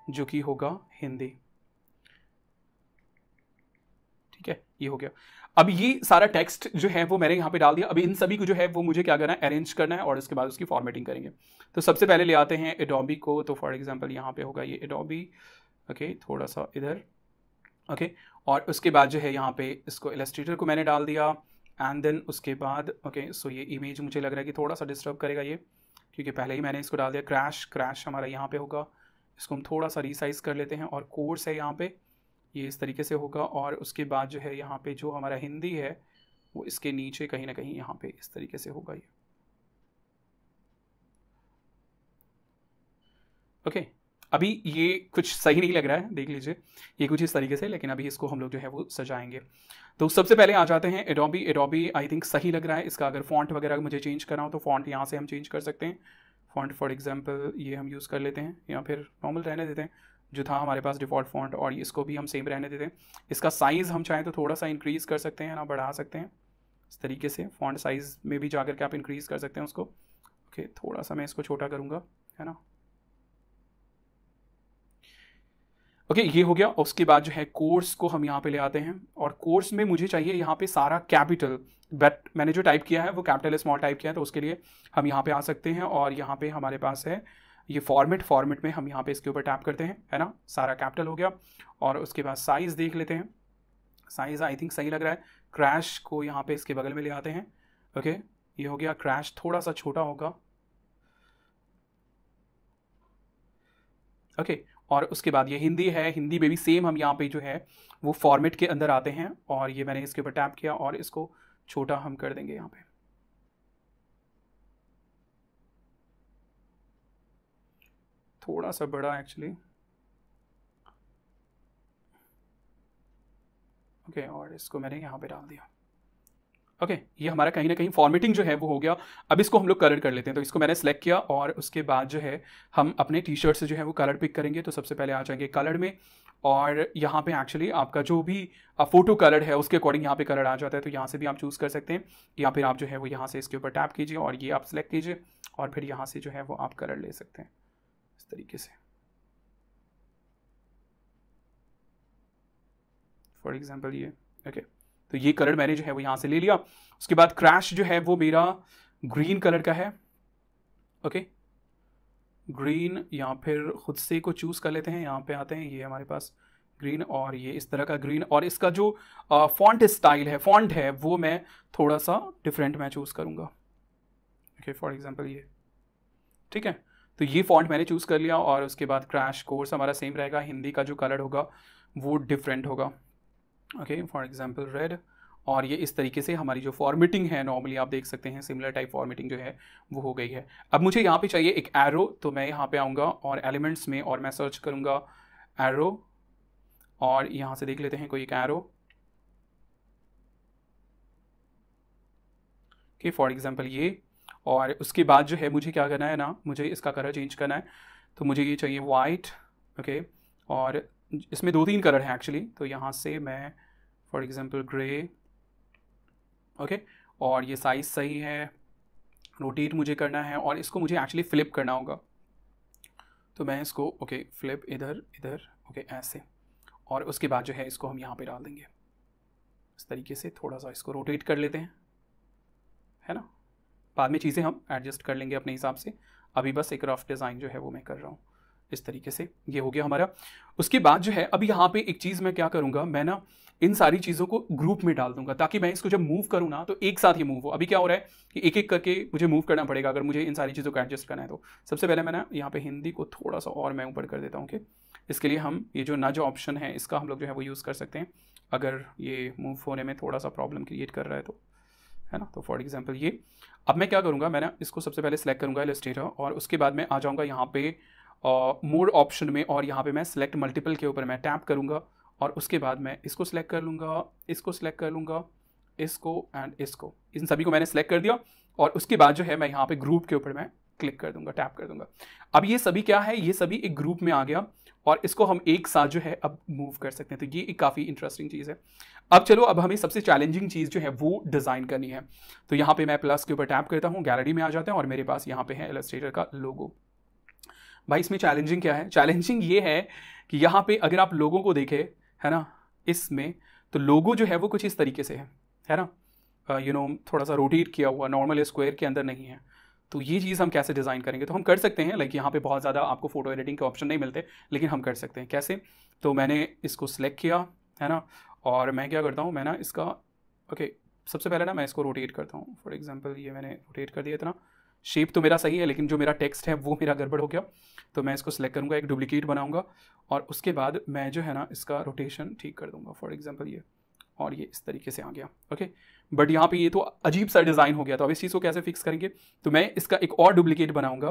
Speaker 1: जो कि होगा हिंदी। ठीक है, ये हो गया। अब ये सारा टेक्स्ट जो है वो मैंने यहाँ पे डाल दिया। अब इन सभी को जो है वो मुझे क्या करना है, अरेंज करना है, और उसके बाद उसकी फॉर्मेटिंग करेंगे। तो सबसे पहले ले आते हैं एडोबी को। तो फॉर एग्जांपल यहाँ पे होगा ये एडोबी। ओके, थोड़ा सा इधर। ओके, और उसके बाद जो है यहाँ पे इसको इलस्ट्रेटर को मैंने डाल दिया। एंड देन उसके बाद ओके, सो ये इमेज मुझे लग रहा है कि थोड़ा सा डिस्टर्ब करेगा ये, क्योंकि पहले ही मैंने इसको डाल दिया। क्रैश हमारा यहाँ पे होगा, इसको हम थोड़ा सा रीसाइज कर लेते हैं। और कोर्स है यहाँ पे, ये इस तरीके से होगा। और उसके बाद जो है यहाँ पे जो हमारा हिंदी है वो इसके नीचे कहीं ना कहीं यहाँ पे इस तरीके से होगा ये। ओके, अभी ये कुछ सही नहीं लग रहा है, देख लीजिए, ये कुछ इस तरीके से, लेकिन अभी इसको हम लोग जो है वो सजाएंगे। तो सबसे पहले आ जाते हैं एडोबी आई थिंक सही लग रहा है। इसका अगर फॉन्ट वगैरह मुझे चेंज करना हो तो फॉन्ट यहाँ से हम चेंज कर सकते हैं। फॉन्ट फॉर एग्जांपल ये हम यूज़ कर लेते हैं, या फिर नॉर्मल रहने देते हैं जो था हमारे पास डिफ़ॉल्ट फॉन्ट, और इसको भी हम सेम रहने देते हैं। इसका साइज़ हम चाहें तो थोड़ा सा इंक्रीज़ कर सकते हैं ना, बढ़ा सकते हैं इस तरीके से। फॉन्ट साइज़ में भी जाकर के आप इंक्रीज़ कर सकते हैं उसको। ओके, थोड़ा सा मैं इसको छोटा करूँगा, है ना। ओके, ये हो गया। उसके बाद जो है कोर्स को हम यहाँ पे ले आते हैं, और कोर्स में मुझे चाहिए यहाँ पे सारा कैपिटल, बट मैंने जो टाइप किया है वो कैपिटल स्मॉल टाइप किया है, तो उसके लिए हम यहाँ पे आ सकते हैं। और यहाँ पे हमारे पास है ये फॉर्मेट में हम यहाँ पे इसके ऊपर टैप करते हैं, है ना। सारा कैपिटल हो गया। और उसके बाद साइज़ देख लेते हैं, साइज़ आई थिंक सही लग रहा है। क्रैश को यहाँ पे इसके बगल में ले आते हैं। ओके, ये हो गया। क्रैश थोड़ा सा छोटा होगा। ओके, और उसके बाद ये हिंदी है, हिंदी में भी सेम हम यहाँ पे जो है वो फॉर्मेट के अंदर आते हैं, और ये मैंने इसके ऊपर टैप किया और इसको छोटा हम कर देंगे यहाँ पे, थोड़ा सा बड़ा एक्चुअली। ओके, और इसको मैंने यहाँ पे डाल दिया। ओके, ये हमारा कहीं ना कहीं फॉर्मेटिंग जो है वो हो गया। अब इसको हम लोग कलर कर लेते हैं। तो इसको मैंने सेलेक्ट किया, और उसके बाद जो है हम अपने टी शर्ट से जो है वो कलर पिक करेंगे। तो सबसे पहले आ जाएंगे कलर में, और यहाँ पे एक्चुअली आपका जो भी फोटो कलर है उसके अकॉर्डिंग यहाँ पे कलर आ जाता है। तो यहाँ से भी आप चूज़ कर सकते हैं, या फिर आप जो है वो यहाँ से इसके ऊपर टैप कीजिए और ये आप सेलेक्ट कीजिए, और फिर यहाँ से जो है वो आप कलर ले सकते हैं इस तरीके से। फॉर एग्जाम्पल ये ओके, तो ये कलर मैंने जो है वो यहाँ से ले लिया। उसके बाद क्रैश जो है वो मेरा ग्रीन कलर का है। ओके, ग्रीन, या फिर खुद से को चूज़ कर लेते हैं। यहाँ पे आते हैं, ये हमारे पास ग्रीन, और ये इस तरह का ग्रीन। और इसका जो फॉन्ट स्टाइल है, फॉन्ट है, वो मैं थोड़ा सा डिफरेंट मैं चूज़ करूँगा। ओके, फॉर एग्जांपल ये, ठीक है। तो ये फॉन्ट मैंने चूज़ कर लिया, और उसके बाद क्रैश कोर्स हमारा सेम रहेगा। हिंदी का जो कलर होगा वो डिफरेंट होगा। Okay, for example red. और ये इस तरीके से हमारी जो फॉर्मेटिंग है, नॉर्मली आप देख सकते हैं सिमिलर टाइप फॉर्मेटिंग जो है वो हो गई है। अब मुझे यहाँ पे चाहिए एक एरो, तो मैं यहाँ पे आऊँगा और एलिमेंट्स में, और मैं सर्च करूँगा एरो, और यहाँ से देख लेते हैं कोई एक एरो। ओके, फॉर एग्जांपल ये। और उसके बाद जो है मुझे क्या करना है ना, मुझे इसका कलर चेंज करना है। तो मुझे ये चाहिए वाइट। ओके, और इसमें 2-3 कलर हैं एक्चुअली। तो यहाँ से मैं फॉर एग्जांपल ग्रे, ओके, और ये साइज सही है, रोटेट मुझे करना है और इसको मुझे एक्चुअली फ्लिप करना होगा। तो मैं इसको ओके फ्लिप इधर इधर ओके ऐसे, और उसके बाद जो है इसको हम यहाँ पे डाल देंगे इस तरीके से। थोड़ा सा इसको रोटेट कर लेते हैं, है ना, बाद में चीज़ें हम एडजस्ट कर लेंगे अपने हिसाब से। अभी बस एक रफ डिज़ाइन जो है वो मैं कर रहा हूँ इस तरीके से। ये हो गया हमारा। उसके बाद जो है अभी यहाँ पे एक चीज़ मैं क्या करूँगा, मैं ना इन सारी चीज़ों को ग्रुप में डाल दूंगा ताकि मैं इसको जब मूव करूँ ना तो एक साथ ये मूव हो। अभी क्या हो रहा है कि एक एक करके मुझे मूव करना पड़ेगा अगर मुझे इन सारी चीज़ों को एडजस्ट करना है। तो सबसे पहले मैं ना यहाँ पे हिंदी को थोड़ा सा और मैं ऊपर कर देता हूँ कि इसके लिए हम ये जो नज ऑप्शन है इसका हम लोग जो है वो यूज़ कर सकते हैं अगर ये मूव होने में थोड़ा सा प्रॉब्लम क्रिएट कर रहा है तो, है ना। तो फॉर एग्जांपल ये अब मैं क्या करूँगा, मैं ना इसको सबसे पहले सेलेक्ट करूँगा इलस्ट्रेटर, और उसके बाद मैं आ जाऊँगा यहाँ पे मोड ऑप्शन में, और यहाँ पे मैं सेलेक्ट मल्टीपल के ऊपर मैं टैप करूँगा और उसके बाद मैं इसको सेलेक्ट कर लूँगा, इसको सेलेक्ट कर लूँगा, इसको एंड इसको, इन सभी को मैंने सेलेक्ट कर दिया। और उसके बाद जो है मैं यहाँ पे ग्रुप के ऊपर मैं क्लिक कर दूंगा, टैप कर दूंगा। अब ये सभी क्या है, ये सभी एक ग्रुप में आ गया और इसको हम एक साथ जो है अब मूव कर सकते हैं। तो ये एक काफ़ी इंटरेस्टिंग चीज़ है। अब चलो, अब हमें सबसे चैलेंजिंग चीज़ जो है वो डिज़ाइन करनी है। तो यहाँ पे मैं प्लस के ऊपर टैप करता हूँ, गैलरी में आ जाते हैं और मेरे पास यहाँ पे है इलस्ट्रेटर का लोगो। भाई इसमें चैलेंजिंग क्या है, चैलेंजिंग ये है कि यहाँ पे अगर आप लोगों को देखें, है ना, इसमें तो लोगो जो है वो कुछ इस तरीके से है ना, थोड़ा सा रोटेट किया हुआ, नॉर्मल स्क्वायर के अंदर नहीं है। तो ये चीज़ हम कैसे डिज़ाइन करेंगे, तो हम कर सकते हैं, लाइक यहाँ पे बहुत ज़्यादा आपको फोटो एडिटिंग के ऑप्शन नहीं मिलते, लेकिन हम कर सकते हैं कैसे। तो मैंने इसको सिलेक्ट किया, है ना, और मैं क्या करता हूँ, मैं ना इसका ओके सबसे पहले ना मैं इसको रोटेट करता हूँ। फॉर एग्जांपल ये मैंने रोटेट कर दिया इतना, शेप तो मेरा सही है लेकिन जो मेरा टेक्स्ट है वो मेरा गड़बड़ हो गया। तो मैं इसको सिलेक्ट करूँगा, एक डुप्लीकेट बनाऊँगा और उसके बाद मैं जो है ना इसका रोटेशन ठीक कर दूँगा, फॉर एग्जांपल ये, और ये इस तरीके से आ गया। ओके, बट यहाँ पे ये तो अजीब सा डिज़ाइन हो गया। तो अब इस चीज़ को कैसे फिक्स करेंगे, तो मैं इसका एक और डुप्लीकेट बनाऊँगा।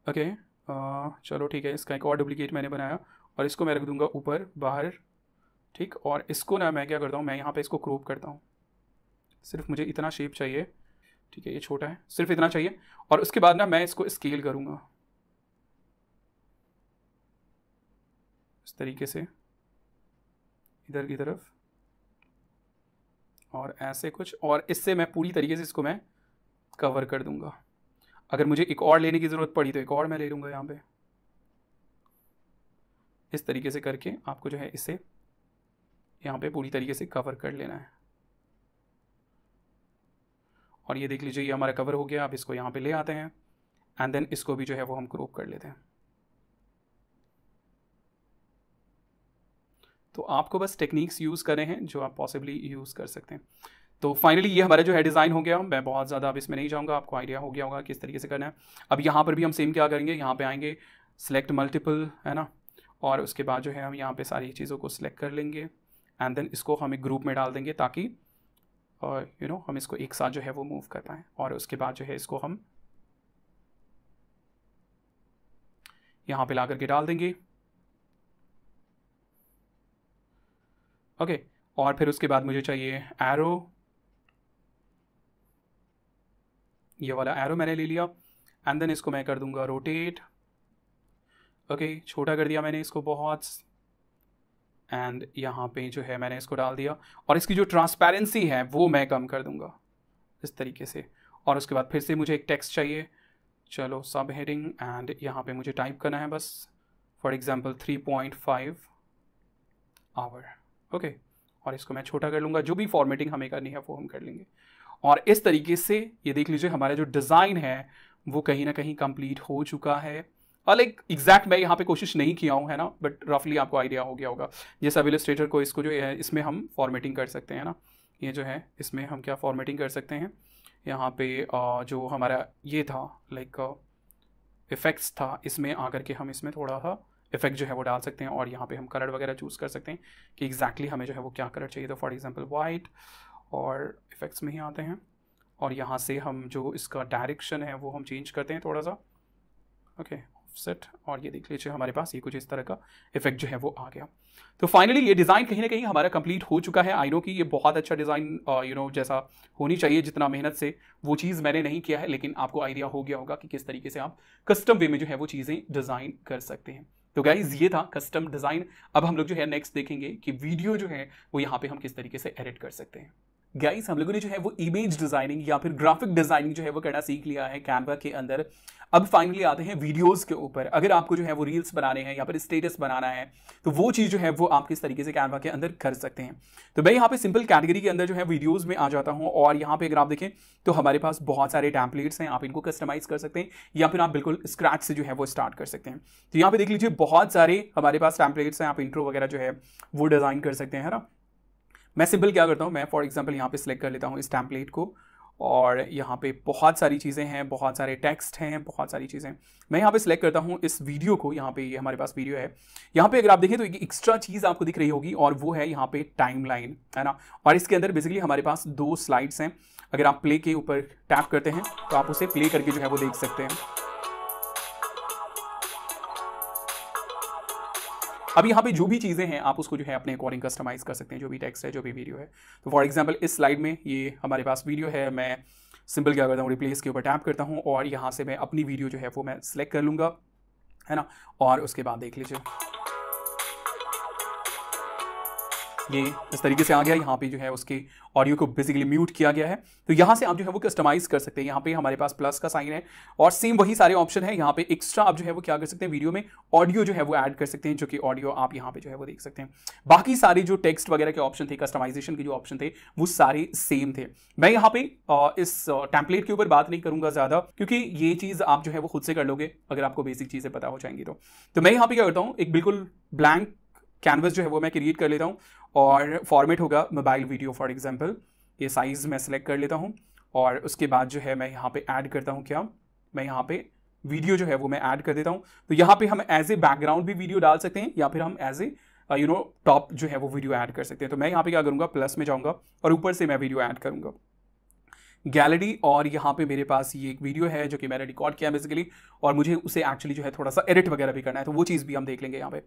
Speaker 1: ओके चलो ठीक है, इसका एक और डुप्लीकेट मैंने बनाया और इसको मैं रख दूँगा ऊपर बाहर, ठीक। और इसको ना मैं क्या करता हूँ, मैं यहाँ पे इसको क्रॉप करता हूँ, सिर्फ मुझे इतना शेप चाहिए, ठीक है, ये छोटा है, सिर्फ इतना चाहिए। और उसके बाद ना मैं इसको स्केल करूँगा इस तरीके से इधर की तरफ, और ऐसे कुछ, और इससे मैं पूरी तरीके से इसको मैं कवर कर दूंगा। अगर मुझे एक और लेने की ज़रूरत पड़ी तो एक और मैं ले लूँगा यहाँ पे। इस तरीके से करके आपको जो है इसे यहाँ पे पूरी तरीके से कवर कर लेना है। और ये देख लीजिए, ये हमारा कवर हो गया। अब इसको यहाँ पे ले आते हैं एंड देन इसको भी जो है वो हम क्रॉप कर लेते हैं। तो आपको बस टेक्निक्स यूज़ कर रहे हैं जो आप पॉसिबली यूज़ कर सकते हैं। तो फाइनली ये हमारा जो है डिज़ाइन हो गया। मैं बहुत ज़्यादा अब इसमें नहीं जाऊँगा, आपको आइडिया हो गया होगा किस तरीके से करना है। अब यहाँ पर भी हम सेम क्या करेंगे, यहाँ पे आएंगे, सेलेक्ट मल्टीपल, है ना, और उसके बाद जो है हम यहाँ पे सारी चीज़ों को सिलेक्ट कर लेंगे एंड देन इसको हम एक ग्रुप में डाल देंगे ताकि हम इसको एक साथ जो है वो मूव कर पाएँ। और उसके बाद जो है इसको हम यहाँ पे ला करके डाल देंगे। ओके, और फिर उसके बाद मुझे चाहिए एरो, ये वाला एरो मैंने ले लिया एंड देन इसको मैं कर दूंगा रोटेट। ओके, छोटा कर दिया मैंने इसको बहुत, एंड यहाँ पे जो है मैंने इसको डाल दिया और इसकी जो ट्रांसपेरेंसी है वो मैं कम कर दूंगा इस तरीके से। और उसके बाद फिर से मुझे एक टेक्स्ट चाहिए, चलो सब हेडिंग, एंड यहाँ पे मुझे टाइप करना है बस, फॉर एग्जांपल 3.5 आवर। ओके, और इसको मैं छोटा कर लूँगा, जो भी फॉर्मेटिंग हमें करनी है वो हम कर लेंगे। और इस तरीके से ये देख लीजिए हमारा जो डिज़ाइन है वो कहीं ना कहीं कंप्लीट हो चुका है। और लाइक एग्जैक्ट मैं यहाँ पे कोशिश नहीं किया हूँ, है ना, बट रफली आपको आइडिया हो गया होगा। जैसे अब इलस्ट्रेटर को इसको जो है इसमें हम फॉर्मेटिंग कर सकते हैं ना, ये जो है इसमें हम क्या फॉर्मेटिंग कर सकते हैं, यहाँ पे जो हमारा ये था लाइक इफ़ेक्ट्स था, इसमें आकर के हम इसमें थोड़ा सा इफेक्ट जो है वो डाल सकते हैं और यहाँ पे हम कलर वगैरह चूज़ कर सकते हैं कि एग्जैक्टली हमें जो है वो क्या कलर चाहिए। तो फॉर एग्जांपल वाइट, और इफेक्ट्स में ही आते हैं और यहाँ से हम जो इसका डायरेक्शन है वो हम चेंज करते हैं थोड़ा सा। ओके, ऑफसेट, और ये देख लीजिए हमारे पास ये कुछ इस तरह का इफेक्ट जो है वो आ गया। तो फाइनली ये डिज़ाइन कहीं ना कहीं हमारा कंप्लीट हो चुका है। आई नो कि ये बहुत अच्छा डिज़ाइन जैसा होनी चाहिए जितना मेहनत से, वो चीज़ मैंने नहीं किया है, लेकिन आपको आइडिया हो गया होगा कि किस तरीके से आप कस्टम वे में जो है वो चीज़ें डिज़ाइन कर सकते हैं। तो गाइज ये था कस्टम डिज़ाइन। अब हम लोग जो है नेक्स्ट देखेंगे कि वीडियो जो है वो यहाँ पे हम किस तरीके से एडिट कर सकते हैं। गाइस हम लोगों ने जो है वो इमेज डिजाइनिंग या फिर ग्राफिक डिजाइनिंग जो है वो करना सीख लिया है कैनवा के अंदर। अब फाइनली आते हैं वीडियोस के ऊपर। अगर आपको जो है वो रील्स बनाने हैं या फिर स्टेटस बनाना है तो वो चीज़ जो है वो आप किस तरीके से कैनवा के अंदर कर सकते हैं। तो मैं यहाँ पे सिंपल कैटेगरी के अंदर जो है वीडियोस में आ जाता हूँ और यहाँ पे अगर आप देखें तो हमारे पास बहुत सारे टैम्पलेट्स हैं, आप इनको कस्टमाइज कर सकते हैं या फिर आप बिल्कुल स्क्रैच से जो है वो स्टार्ट कर सकते हैं। तो यहाँ पे देख लीजिए बहुत सारे हमारे पास टैम्पलेट्स हैं, आप इंट्रो वगैरह जो है वो डिज़ाइन कर सकते हैं, है ना। मैं सिंपल क्या करता हूँ, मैं फॉर एग्जांपल यहाँ पे सिलेक्ट कर लेता हूँ इस टेम्पलेट को और यहाँ पे बहुत सारी चीज़ें हैं, बहुत सारे टेक्स्ट हैं, बहुत सारी चीज़ें। मैं यहाँ पे सिलेक्ट करता हूँ इस वीडियो को, यहाँ पे ये हमारे पास वीडियो है। यहाँ पे अगर आप देखें तो एक एक्स्ट्रा चीज़ आपको दिख रही होगी और वो है यहाँ पे टाइमलाइन, है ना। और इसके अंदर बेसिकली हमारे पास 2 स्लाइड्स हैं। अगर आप प्ले के ऊपर टैप करते हैं तो आप उसे प्ले करके जो है वो देख सकते हैं। अब यहाँ पे जो भी चीज़ें हैं आप उसको जो है अपने अकॉर्डिंग कस्टमाइज कर सकते हैं, जो भी टेक्स्ट है, जो भी वीडियो है। तो फॉर एग्जांपल इस स्लाइड में ये हमारे पास वीडियो है, मैं सिंपल क्या करता हूँ, रिप्लेस के ऊपर टैप करता हूँ और यहाँ से मैं अपनी वीडियो जो है वो मैं सिलेक्ट कर लूँगा, है ना। और उसके बाद देख लीजिए ये इस तरीके से आ गया। यहाँ पे जो है उसके ऑडियो को बेसिकली म्यूट किया गया है। तो यहाँ से आप जो है वो कस्टमाइज कर सकते हैं। यहाँ पे हमारे पास प्लस का साइन है और सेम वही सारे ऑप्शन है। यहाँ पे एक्स्ट्रा आप जो है वो क्या कर सकते हैं, वीडियो में ऑडियो जो है वो ऐड कर सकते हैं, जो कि ऑडियो आप यहाँ पे जो है वो देख सकते हैं। बाकी सारे जो टेक्स्ट वगैरह के ऑप्शन थे, कस्टमाइजेशन के जो ऑप्शन थे, वो सारे सेम थे। मैं यहाँ पे इस टेम्पलेट के ऊपर बात नहीं करूंगा ज़्यादा, क्योंकि ये चीज़ आप जो है वो खुद से कर लोगे अगर आपको बेसिक चीज़ें पता हो जाएंगी तो मैं यहाँ पे क्या करता हूँ, एक बिल्कुल ब्लैंक कैनवस जो है वो मैं क्रिएट कर लेता हूँ और फॉर्मेट होगा मोबाइल वीडियो फॉर एग्जांपल। ये साइज़ मैं सेलेक्ट कर लेता हूँ और उसके बाद जो है मैं यहाँ पे ऐड करता हूँ, क्या मैं यहाँ पे वीडियो जो है वो मैं ऐड कर देता हूँ। तो यहाँ पे हम एज ए बैकग्राउंड भी वीडियो डाल सकते हैं या फिर हम एज ए टॉप जो है वो वीडियो ऐड कर सकते हैं। तो मैं यहाँ पे क्या करूँगा, प्लस में जाऊँगा और ऊपर से मैं वीडियो ऐड करूँगा गैलरी, और यहाँ पे मेरे पास ये एक वीडियो है जो कि मैंने रिकॉर्ड किया बेसिकली, और मुझे उसे एक्चुअली जो है थोड़ा सा एडिट वगैरह भी करना है, तो वो चीज़ भी हम देख लेंगे। यहाँ पे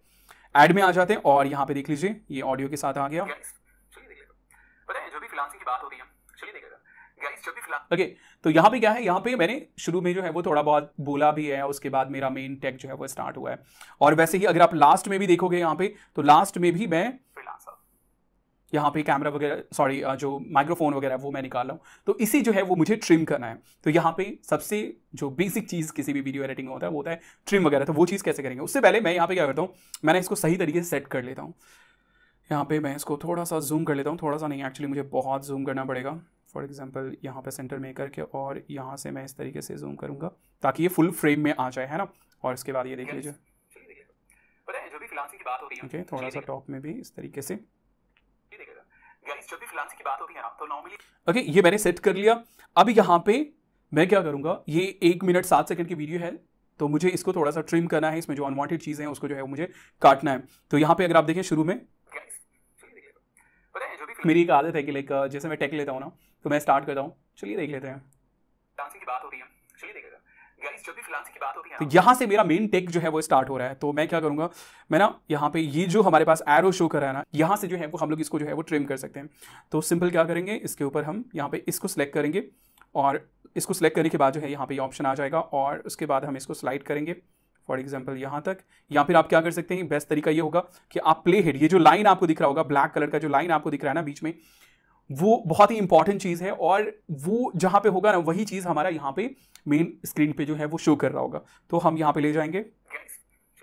Speaker 1: ऐड में आ जाते हैं और यहाँ पे देख लीजिए ये ऑडियो के साथ आ गया। पता है जो भी फ्रीलांसिंग की बात होती है, चलिए देखिएगा गाइस, जो भी ओके। तो यहाँ पे क्या है, यहाँ पे मैंने शुरू में जो है वो थोड़ा बहुत बोला भी है, उसके बाद मेरा मेन टैग जो है वो स्टार्ट हुआ है। और वैसे ही अगर आप लास्ट में भी देखोगे यहाँ पे, तो लास्ट में भी मैं यहाँ पे कैमरा वगैरह सॉरी जो माइक्रोफोन वगैरह वो मैं निकाल रहा हूँ, तो इसी जो है वो मुझे ट्रिम करना है। तो यहाँ पे सबसे जो बेसिक चीज़ किसी भी वीडियो एडिटिंग होता है वो होता है ट्रिम वगैरह। तो वो चीज़ कैसे करेंगे, उससे पहले मैं यहाँ पे क्या करता हूँ, मैंने इसको सही तरीके से सेट कर लेता हूँ। यहाँ पे मैं इसको थोड़ा सा जूम कर लेता हूँ, थोड़ा सा नहीं एक्चुअली मुझे बहुत जूम करना पड़ेगा। फॉर एग्जाम्पल यहाँ पे सेंटर में करके और यहाँ से मैं इस तरीके से जूम करूँगा ताकि ये फुल फ्रेम में आ जाए, है ना। और इसके बाद ये देख लीजिए, ओके, थोड़ा सा टॉप में भी इस तरीके से की बात होती है ना, तो नॉर्मली ओके, ये मैंने सेट कर लिया। अब यहाँ पे मैं क्या करूँगा, ये 1 मिनट 7 सेकंड की वीडियो है तो मुझे इसको थोड़ा सा ट्रिम करना है, इसमें जो अनवांटेड चीज़ें हैं उसको जो है मुझे काटना है। तो यहाँ पे अगर आप देखें शुरू में मेरी एक आदत है कि लाइक जैसे मैं टेक लेता हूँ ना तो मैं स्टार्ट करता हूँ, चलिए देख लेते हैं। की बात होती है, चलिए देखिएगा गाइस, जो भी फ्रीलांसिंग की बात होती है, तो यहाँ से मेरा मेन टेक जो है वो स्टार्ट हो रहा है। तो मैं क्या करूँगा, मैं ना यहाँ पे ये जो हमारे पास एरो शो कर रहा है ना, यहाँ से जो है वो हम लोग इसको जो है वो ट्रिम कर सकते हैं। तो सिंपल क्या करेंगे, इसके ऊपर हम यहाँ पे इसको सिलेक्ट करेंगे और इसको सिलेक्ट करने के बाद जो है यहाँ पे ऑप्शन आ जाएगा और उसके बाद हम इसको स्लाइड करेंगे फॉर एग्जाम्पल यहाँ तक। या फिर आप क्या कर सकते हैं, बेस्ट तरीका ये होगा कि आप प्ले हेड, ये जो लाइन आपको दिख रहा होगा ब्लैक कलर का, जो लाइन आपको दिख रहा है ना बीच में, वो बहुत ही इंपॉर्टेंट चीज़ है और वो जहाँ पे होगा ना वही चीज़ हमारा यहाँ पे मेन स्क्रीन पे जो है वो शो कर रहा होगा। तो हम यहाँ पे ले जाएंगे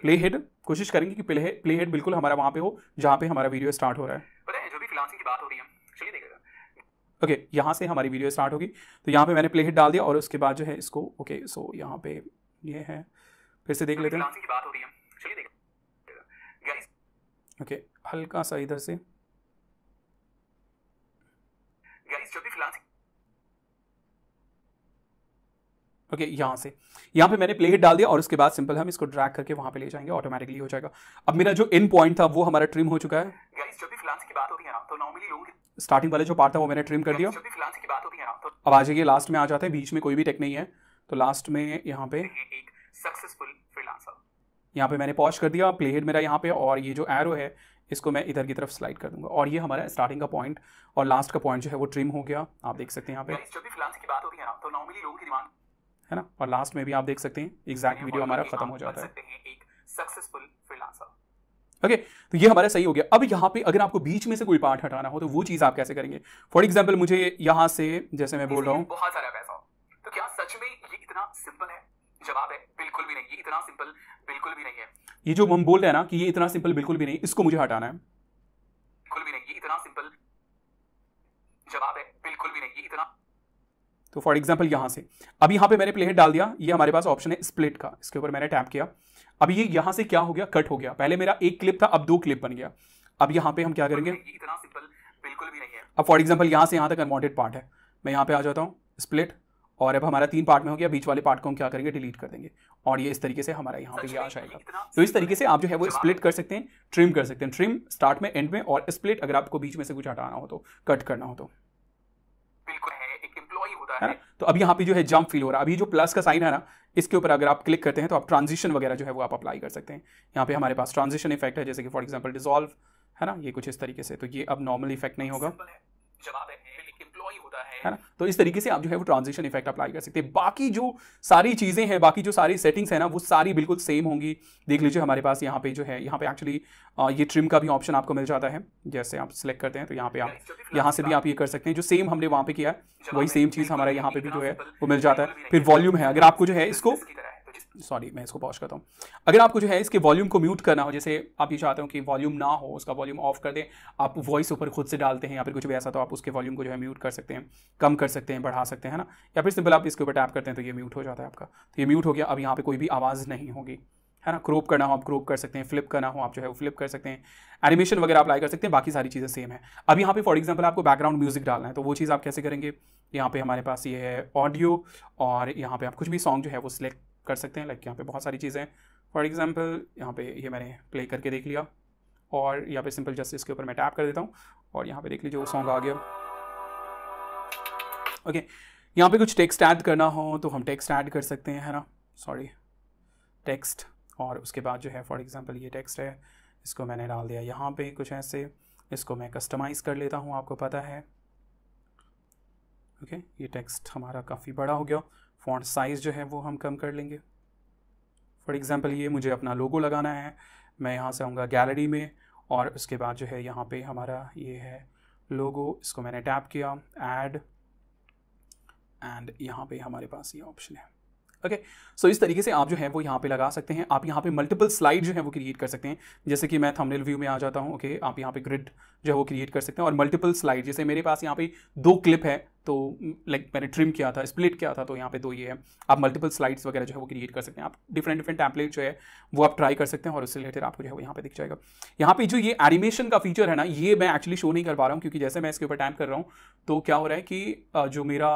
Speaker 1: प्ले हेड, कोशिश करेंगे कि प्ले हेड बिल्कुल हमारा वहाँ पे हो जहाँ पे हमारा वीडियो स्टार्ट हो रहा है। पता है जो भी फ्रीलांसिंग की बात हो रही है, चलिए देखिएगा ओके, यहाँ से हमारी वीडियो स्टार्ट होगी। तो यहाँ पे मैंने प्ले हेड डाल दिया और उसके बाद जो है इसको ओके, सो यहाँ पे ये है, फिर से देख लेते हैं। ओके, हल्का सा इधर से ओके, यहाँ से यहाँ पे मैंने प्ले हेड डाल दिया और उसके बाद सिंपल हम इसको ड्रैग करके वहाँ पे ले जाएंगे, ऑटोमेटिकली हो जाएगा। अब मेरा जो एंड पॉइंट था वो हमारा ट्रिम हो चुका है। जो भी फ्रीलांसिंग की बात होती है ना, तो नॉर्मली लोगों की स्टार्टिंग वाले जो पार्ट था वो मैंने ट्रिम कर दिया। जो भी फ्रीलांसिंग की बात होती है ना, तो अब आ जाइए लास्ट में आ जाते हैं, बीच में कोई भी टेक नहीं है। तो लास्ट में यहाँ पे एक सक्सेसफुल फ्रीलांसर, यहाँ पे मैंने पॉज कर दिया, प्ले हेड मेरा यहाँ पे, और ये जो एरो है इसको मैं इधर की तरफ स्लाइड कर दूंगा और ये हमारा स्टार्टिंग का पॉइंट और लास्ट का पॉइंट जो है वो ट्रिम हो गया। आप देख सकते हैं यहाँ पे जो भी फ्रीलांसिंग की बात होती है ना, तो नॉर्मली लोगों की डिमांड है ना, और लास्ट में भी आप देख सकते हैं एग्जैक्ट वीडियो हमारा खत्म हो जाता है। एक सक्सेसफुल फ्रीलांसर ओके तो ये हमारा सही हो गया। अब यहाँ पे अगर आपको बीच में से कोई पार्ट हटाना हो तो वो चीज आप कैसे करेंगे? फॉर एग्जाम्पल मुझे यहाँ से, जैसे मैं बोल रहा हूँ
Speaker 2: बहुत सारा पैसा, तो क्या सच में ये इतना सिंपल है? जवाब है बिल्कुल भी नहीं, ये इतना सिंपल बिल्कुल भी नहीं है।
Speaker 1: ये जो हम बोल रहे हैं ना कि ये इतना सिंपल बिल्कुल भी नहीं, इसको मुझे हटाना है।
Speaker 2: बिल्कुल भी नहीं, ये इतना सिंपल। जवाब है बिल्कुल भी नहीं, ये इतना।
Speaker 1: तो फॉर एग्जाम्पल यहाँ से, अब यहाँ पे मैंने प्ले हेड डाल दिया, ये हमारे पास ऑप्शन है स्प्लिट का, इसके ऊपर मैंने टैप किया। अब ये यहाँ से क्या हो गया? कट हो गया। पहले मेरा एक क्लिप था, अब 2 क्लिप बन गया। अब यहाँ पे हम क्या करेंगे?
Speaker 2: ये इतना सिंपल बिल्कुल भी नहीं है।
Speaker 1: अब फॉर एग्जाम्पल यहाँ से यहाँ तक अनवांटेड पार्ट है, मैं यहाँ पे आ जाता हूँ स्प्लिट, और अब हमारा 3 पार्ट में हो गया। बीच वाले पार्ट को हम क्या करेंगे? डिलीट कर देंगे, और ये इस तरीके से हमारा यहाँ पे ये आ जाएगा। तो इस तरीके से आप जो है वो स्प्लिट कर सकते हैं, ट्रिम कर सकते हैं। ट्रिम स्टार्ट में, एंड में, और स्प्लिट अगर आपको बीच में से कुछ हटाना हो तो, कट करना हो तो।
Speaker 2: बिल्कुल है, एक एम्प्लॉई होता
Speaker 1: है ना? तो अब यहाँ पे जो है जंप फील हो रहा है। अभी जो प्लस का साइन है ना, इसके ऊपर अगर आप क्लिक करते हैं तो आप ट्रांजिशन वगैरह जो है वो आप अप्लाई कर सकते हैं। यहाँ पे हमारे पास ट्रांजिशन इफेक्ट है, जैसे कि फॉर एग्जांपल डिसॉल्व, है ना, ये कुछ इस तरीके से। तो ये अब नॉर्मल इफेक्ट नहीं होगा।
Speaker 2: जवाब है एक एम्प्लॉई होता
Speaker 1: है ना? तो इस तरीके से आप जो है वो ट्रांजिशन इफेक्ट अप्लाई कर सकते हैं। बाकी जो सारी चीज़ें हैं, बाकी जो सारी सेटिंग्स है ना, वो सारी बिल्कुल सेम होंगी। देख लीजिए हमारे पास यहाँ पे जो है, यहाँ पे एक्चुअली ये ट्रिम का भी ऑप्शन आपको मिल जाता है। जैसे आप सिलेक्ट करते हैं तो यहाँ पे आप यहाँ से भी आप ये कर सकते हैं। जो सेम हमने वहाँ पे किया है वही सेम चीज़ हमारा यहाँ पे भी जो है वो मिल जाता है। फिर वॉल्यूम है, अगर आपको जो है इसको, सॉरी मैं इसको पॉज करता हूँ। अगर आपको जो है इसके वॉल्यूम को म्यूट करना हो, जैसे आप ये चाहते हो कि वॉल्यूम ना हो, उसका वॉल्यूम ऑफ कर दें, आप वॉइस ऊपर खुद से डालते हैं या फिर कुछ भी ऐसा, तो आप उसके वॉल्यूम को जो है म्यूट कर सकते हैं, कम कर सकते हैं, बढ़ा सकते हैं, ना। या फिर सिंपल आप इसके ऊपर टैप करते हैं तो ये म्यूट हो जाता है आपका। तो ये म्यूट हो गया। अब यहाँ पे कोई भी आवाज़ नहीं होगी, है ना। क्रॉप करना हो आप क्रॉप कर सकते हैं, फ्लिप करना हो आप जो है वो फ्लिप कर सकते हैं, एनिमेशन वगैरह अप्लाई कर सकते हैं। बाकी सारी चीज़ें सेम है। अब यहाँ पे फॉर एग्जांपल आपको बैकग्राउंड म्यूजिक डालना है, तो वो चीज़ आप कैसे करेंगे? यहाँ पे हमारे पास ये है ऑडियो, और यहाँ पे आप कुछ भी सॉन्ग जो है वो सिलेक्ट कर सकते हैं। लाइक यहाँ पे बहुत सारी चीज़ें, फॉर एग्जांपल यहाँ पे ये मैंने प्ले करके देख लिया, और यहाँ पे सिंपल जस्ट इसके ऊपर मैं टैप कर देता हूँ, और यहाँ पे देख लीजिए वो सॉन्ग आ गया। ओके, यहाँ पे कुछ टेक्स्ट ऐड करना हो तो हम टेक्स्ट ऐड कर सकते हैं, है ना। सॉरी, टेक्स्ट, और उसके बाद जो है फॉर एग्जांपल ये टेक्स्ट है, इसको मैंने डाल दिया यहाँ पे कुछ ऐसे। इसको मैं कस्टमाइज़ कर लेता हूँ, आपको पता है। ओके, ये टेक्स्ट हमारा काफ़ी बड़ा हो गया। फॉन्ट साइज़ जो है वो हम कम कर लेंगे। फॉर एग्जांपल ये मुझे अपना लोगो लगाना है, मैं यहाँ से आऊँगा गैलरी में, और उसके बाद जो है यहाँ पे हमारा ये है लोगो, इसको मैंने टैप किया, ऐड, एंड यहाँ पे हमारे पास ये ऑप्शन है। ओके, सो इस तरीके से आप जो है वो यहाँ पे लगा सकते हैं। आप यहाँ पे मल्टीपल स्लाइड जो है वो क्रिएट कर सकते हैं। जैसे कि मैं थंबनेल व्यू में आ जाता हूँ। ओके, आप यहाँ पे ग्रिड जो है वो क्रिएट कर सकते हैं, और मल्टीपल स्लाइड, जैसे मेरे पास यहाँ पे 2 क्लिप है, तो लाइक मैंने ट्रिम किया था, स्प्लिट किया था, तो यहाँ पे 2 ये है। आप मल्टीपल स्लाइड्स वगैरह जो है वो क्रिएट कर सकते हैं। आप डिफरेंट टैम्पलेट जो है वो आप ट्राई कर सकते हैं, और उससे रिलेटेड आपको जो है वो यहाँ पे दिख जाएगा। यहाँ पे जो ये एनिमेशन का फीचर है ना, ये मैं एक्चुअली शो नहीं कर पा रहा हूँ, क्योंकि जैसे मैं इसके ऊपर टैप कर रहा हूँ तो क्या हो रहा है कि जो मेरा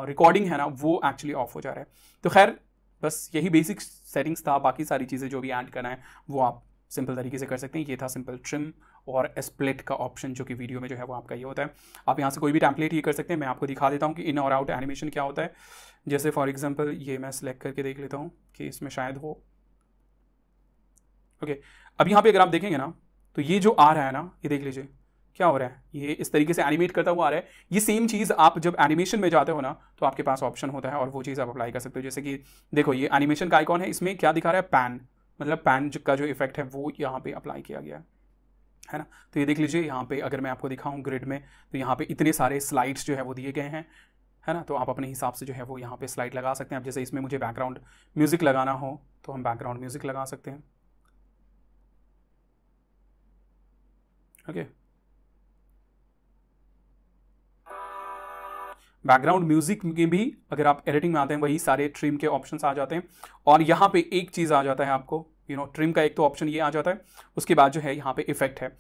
Speaker 1: रिकॉर्डिंग है ना वो एक्चुअली ऑफ हो जा रहा है। तो खैर बस यही बेसिक सेटिंग्स था। बाकी सारी चीज़ें जो भी ऐड करना है वो आप सिंपल तरीके से कर सकते हैं। ये था सिंपल ट्रिम और स्प्लिट का ऑप्शन, जो कि वीडियो में जो है वो आपका ये होता है। आप यहाँ से कोई भी टेम्पलेट ये कर सकते हैं। मैं आपको दिखा देता हूँ कि इन और आउट एनिमेशन क्या होता है। जैसे फॉर एग्जांपल ये मैं सिलेक्ट करके देख लेता हूँ कि इसमें शायद हो। ओके, अब यहाँ पे अगर आप देखेंगे ना तो ये जो आ रहा है ना, ये देख लीजिए क्या हो रहा है, ये इस तरीके से एनिमेट करता हुआ आ रहा है। ये सेम चीज़ आप जब एनिमेशन में जाते हो ना तो आपके पास ऑप्शन होता है, और वो चीज़ आप अप्लाई कर सकते हो। जैसे कि देखो ये एनिमेशन का आइकॉन है, इसमें क्या दिखा रहा है, पैन, मतलब पैन का जो इफेक्ट है वो यहाँ पे अप्लाई किया गया है ना। तो ये देख लीजिए यहाँ पे अगर मैं आपको दिखाऊँ ग्रिड में, तो यहाँ पे इतने सारे स्लाइड्स जो है वो दिए गए हैं, है ना। तो आप अपने हिसाब से जो है वो यहाँ पे स्लाइड लगा सकते हैं। अब जैसे इसमें मुझे बैकग्राउंड म्यूजिक लगाना हो तो हम बैकग्राउंड म्यूजिक लगा सकते हैं। ओके, बैकग्राउंड म्यूजिक में भी अगर आप एडिटिंग में आते हैं वही सारे ट्रिम के ऑप्शंस आ जाते हैं। और यहाँ पे एक चीज़ आ जाता है आपको, ट्रिम का एक तो ऑप्शन ये आ जाता है, उसके बाद जो है यहाँ पे इफेक्ट है,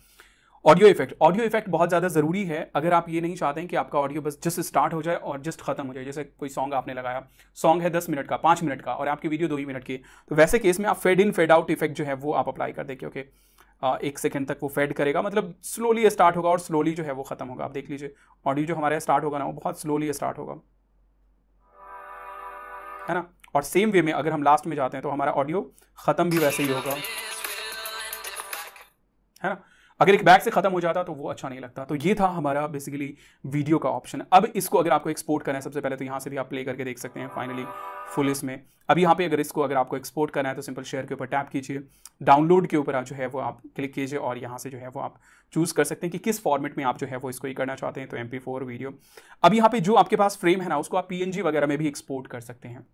Speaker 1: ऑडियो इफेक्ट। ऑडियो इफेक्ट बहुत ज़्यादा ज़रूरी है। अगर आप ये नहीं चाहते हैं कि आपका ऑडियो बस जस्ट स्टार्ट हो जाए और जस्ट खत्म हो जाए, जैसे कोई सॉन्ग आपने लगाया, सॉन्ग है 10 मिनट का, 5 मिनट का, और आपकी वीडियो 2 ही मिनट की, तो वैसे केस में आप fade in fade out effect जो है वो आप अप्लाई कर देंगे। ओके, 1 सेकंड तक वो फेड करेगा, मतलब स्लोली स्टार्ट होगा और स्लोली जो है वो खत्म होगा। आप देख लीजिए ऑडियो जो हमारा स्टार्ट होगा ना वो बहुत स्लोली स्टार्ट होगा, है ना। और सेम वे में अगर हम लास्ट में जाते हैं तो हमारा ऑडियो खत्म भी वैसे ही होगा, है ना। अगर एक बैग से खत्म हो जाता तो वो अच्छा नहीं लगता। तो ये था हमारा बेसिकली वीडियो का ऑप्शन। अब इसको अगर आपको एक्सपोर्ट करना है, सबसे पहले तो यहाँ से भी आप प्ले करके देख सकते हैं फाइनली फुल इसमें। अब यहाँ पे अगर आपको एक्सपोर्ट करना है तो सिंपल शेयर के ऊपर टैप कीजिए, डाउनलोड के ऊपर जो है वो आप क्लिक कीजिए और यहाँ से जो है वो आप चूज़ कर सकते हैं कि किस फॉर्मेट में आप जो है वो इसको करना चाहते हैं। तो MP4 वीडियो। अब यहाँ पे जो आपके पास फ्रेम है ना, उसको आप PNG वगैरह में भी एक्सपोर्ट कर सकते हैं।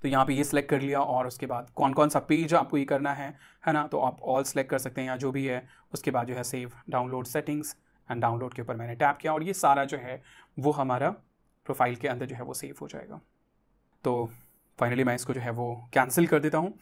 Speaker 1: तो यहाँ पे ये सिलेक्ट कर लिया और उसके बाद कौन कौन सा पेज आपको ये करना है ना, तो आप ऑल सेलेक्ट कर सकते हैं या जो भी है। उसके बाद जो है save download settings and download के ऊपर मैंने टैप किया और ये सारा जो है वो हमारा प्रोफाइल के अंदर जो है वो सेव हो जाएगा। तो फाइनली मैं इसको जो है वो कैंसिल कर देता हूँ।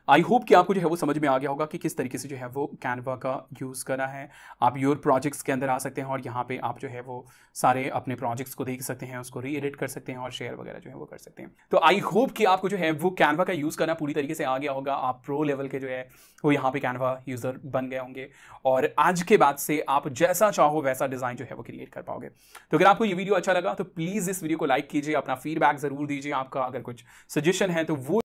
Speaker 1: आई होप कि आपको जो है वो समझ में आ गया होगा कि किस तरीके से जो है वो कैनवा का यूज़ करना है। आप योर प्रोजेक्ट्स के अंदर आ सकते हैं और यहाँ पे आप जो है वो सारे अपने प्रोजेक्ट्स को देख सकते हैं, उसको री एडिट कर सकते हैं और शेयर वगैरह जो है वो कर सकते हैं। तो आई होप कि आपको जो है वो कैनवा का यूज़ करना पूरी तरीके से आ गया होगा। आप प्रो लेवल के जो है वो यहाँ पे कैनवा यूज़र बन गए होंगे और आज के बाद से आप जैसा चाहो वैसा डिज़ाइन जो है वो क्रिएट कर पाओगे। तो अगर आपको ये वीडियो अच्छा लगा तो प्लीज़ इस वीडियो को लाइक कीजिए, अपना फीडबैक ज़रूर दीजिए। आपका अगर कुछ सजेशन है तो वो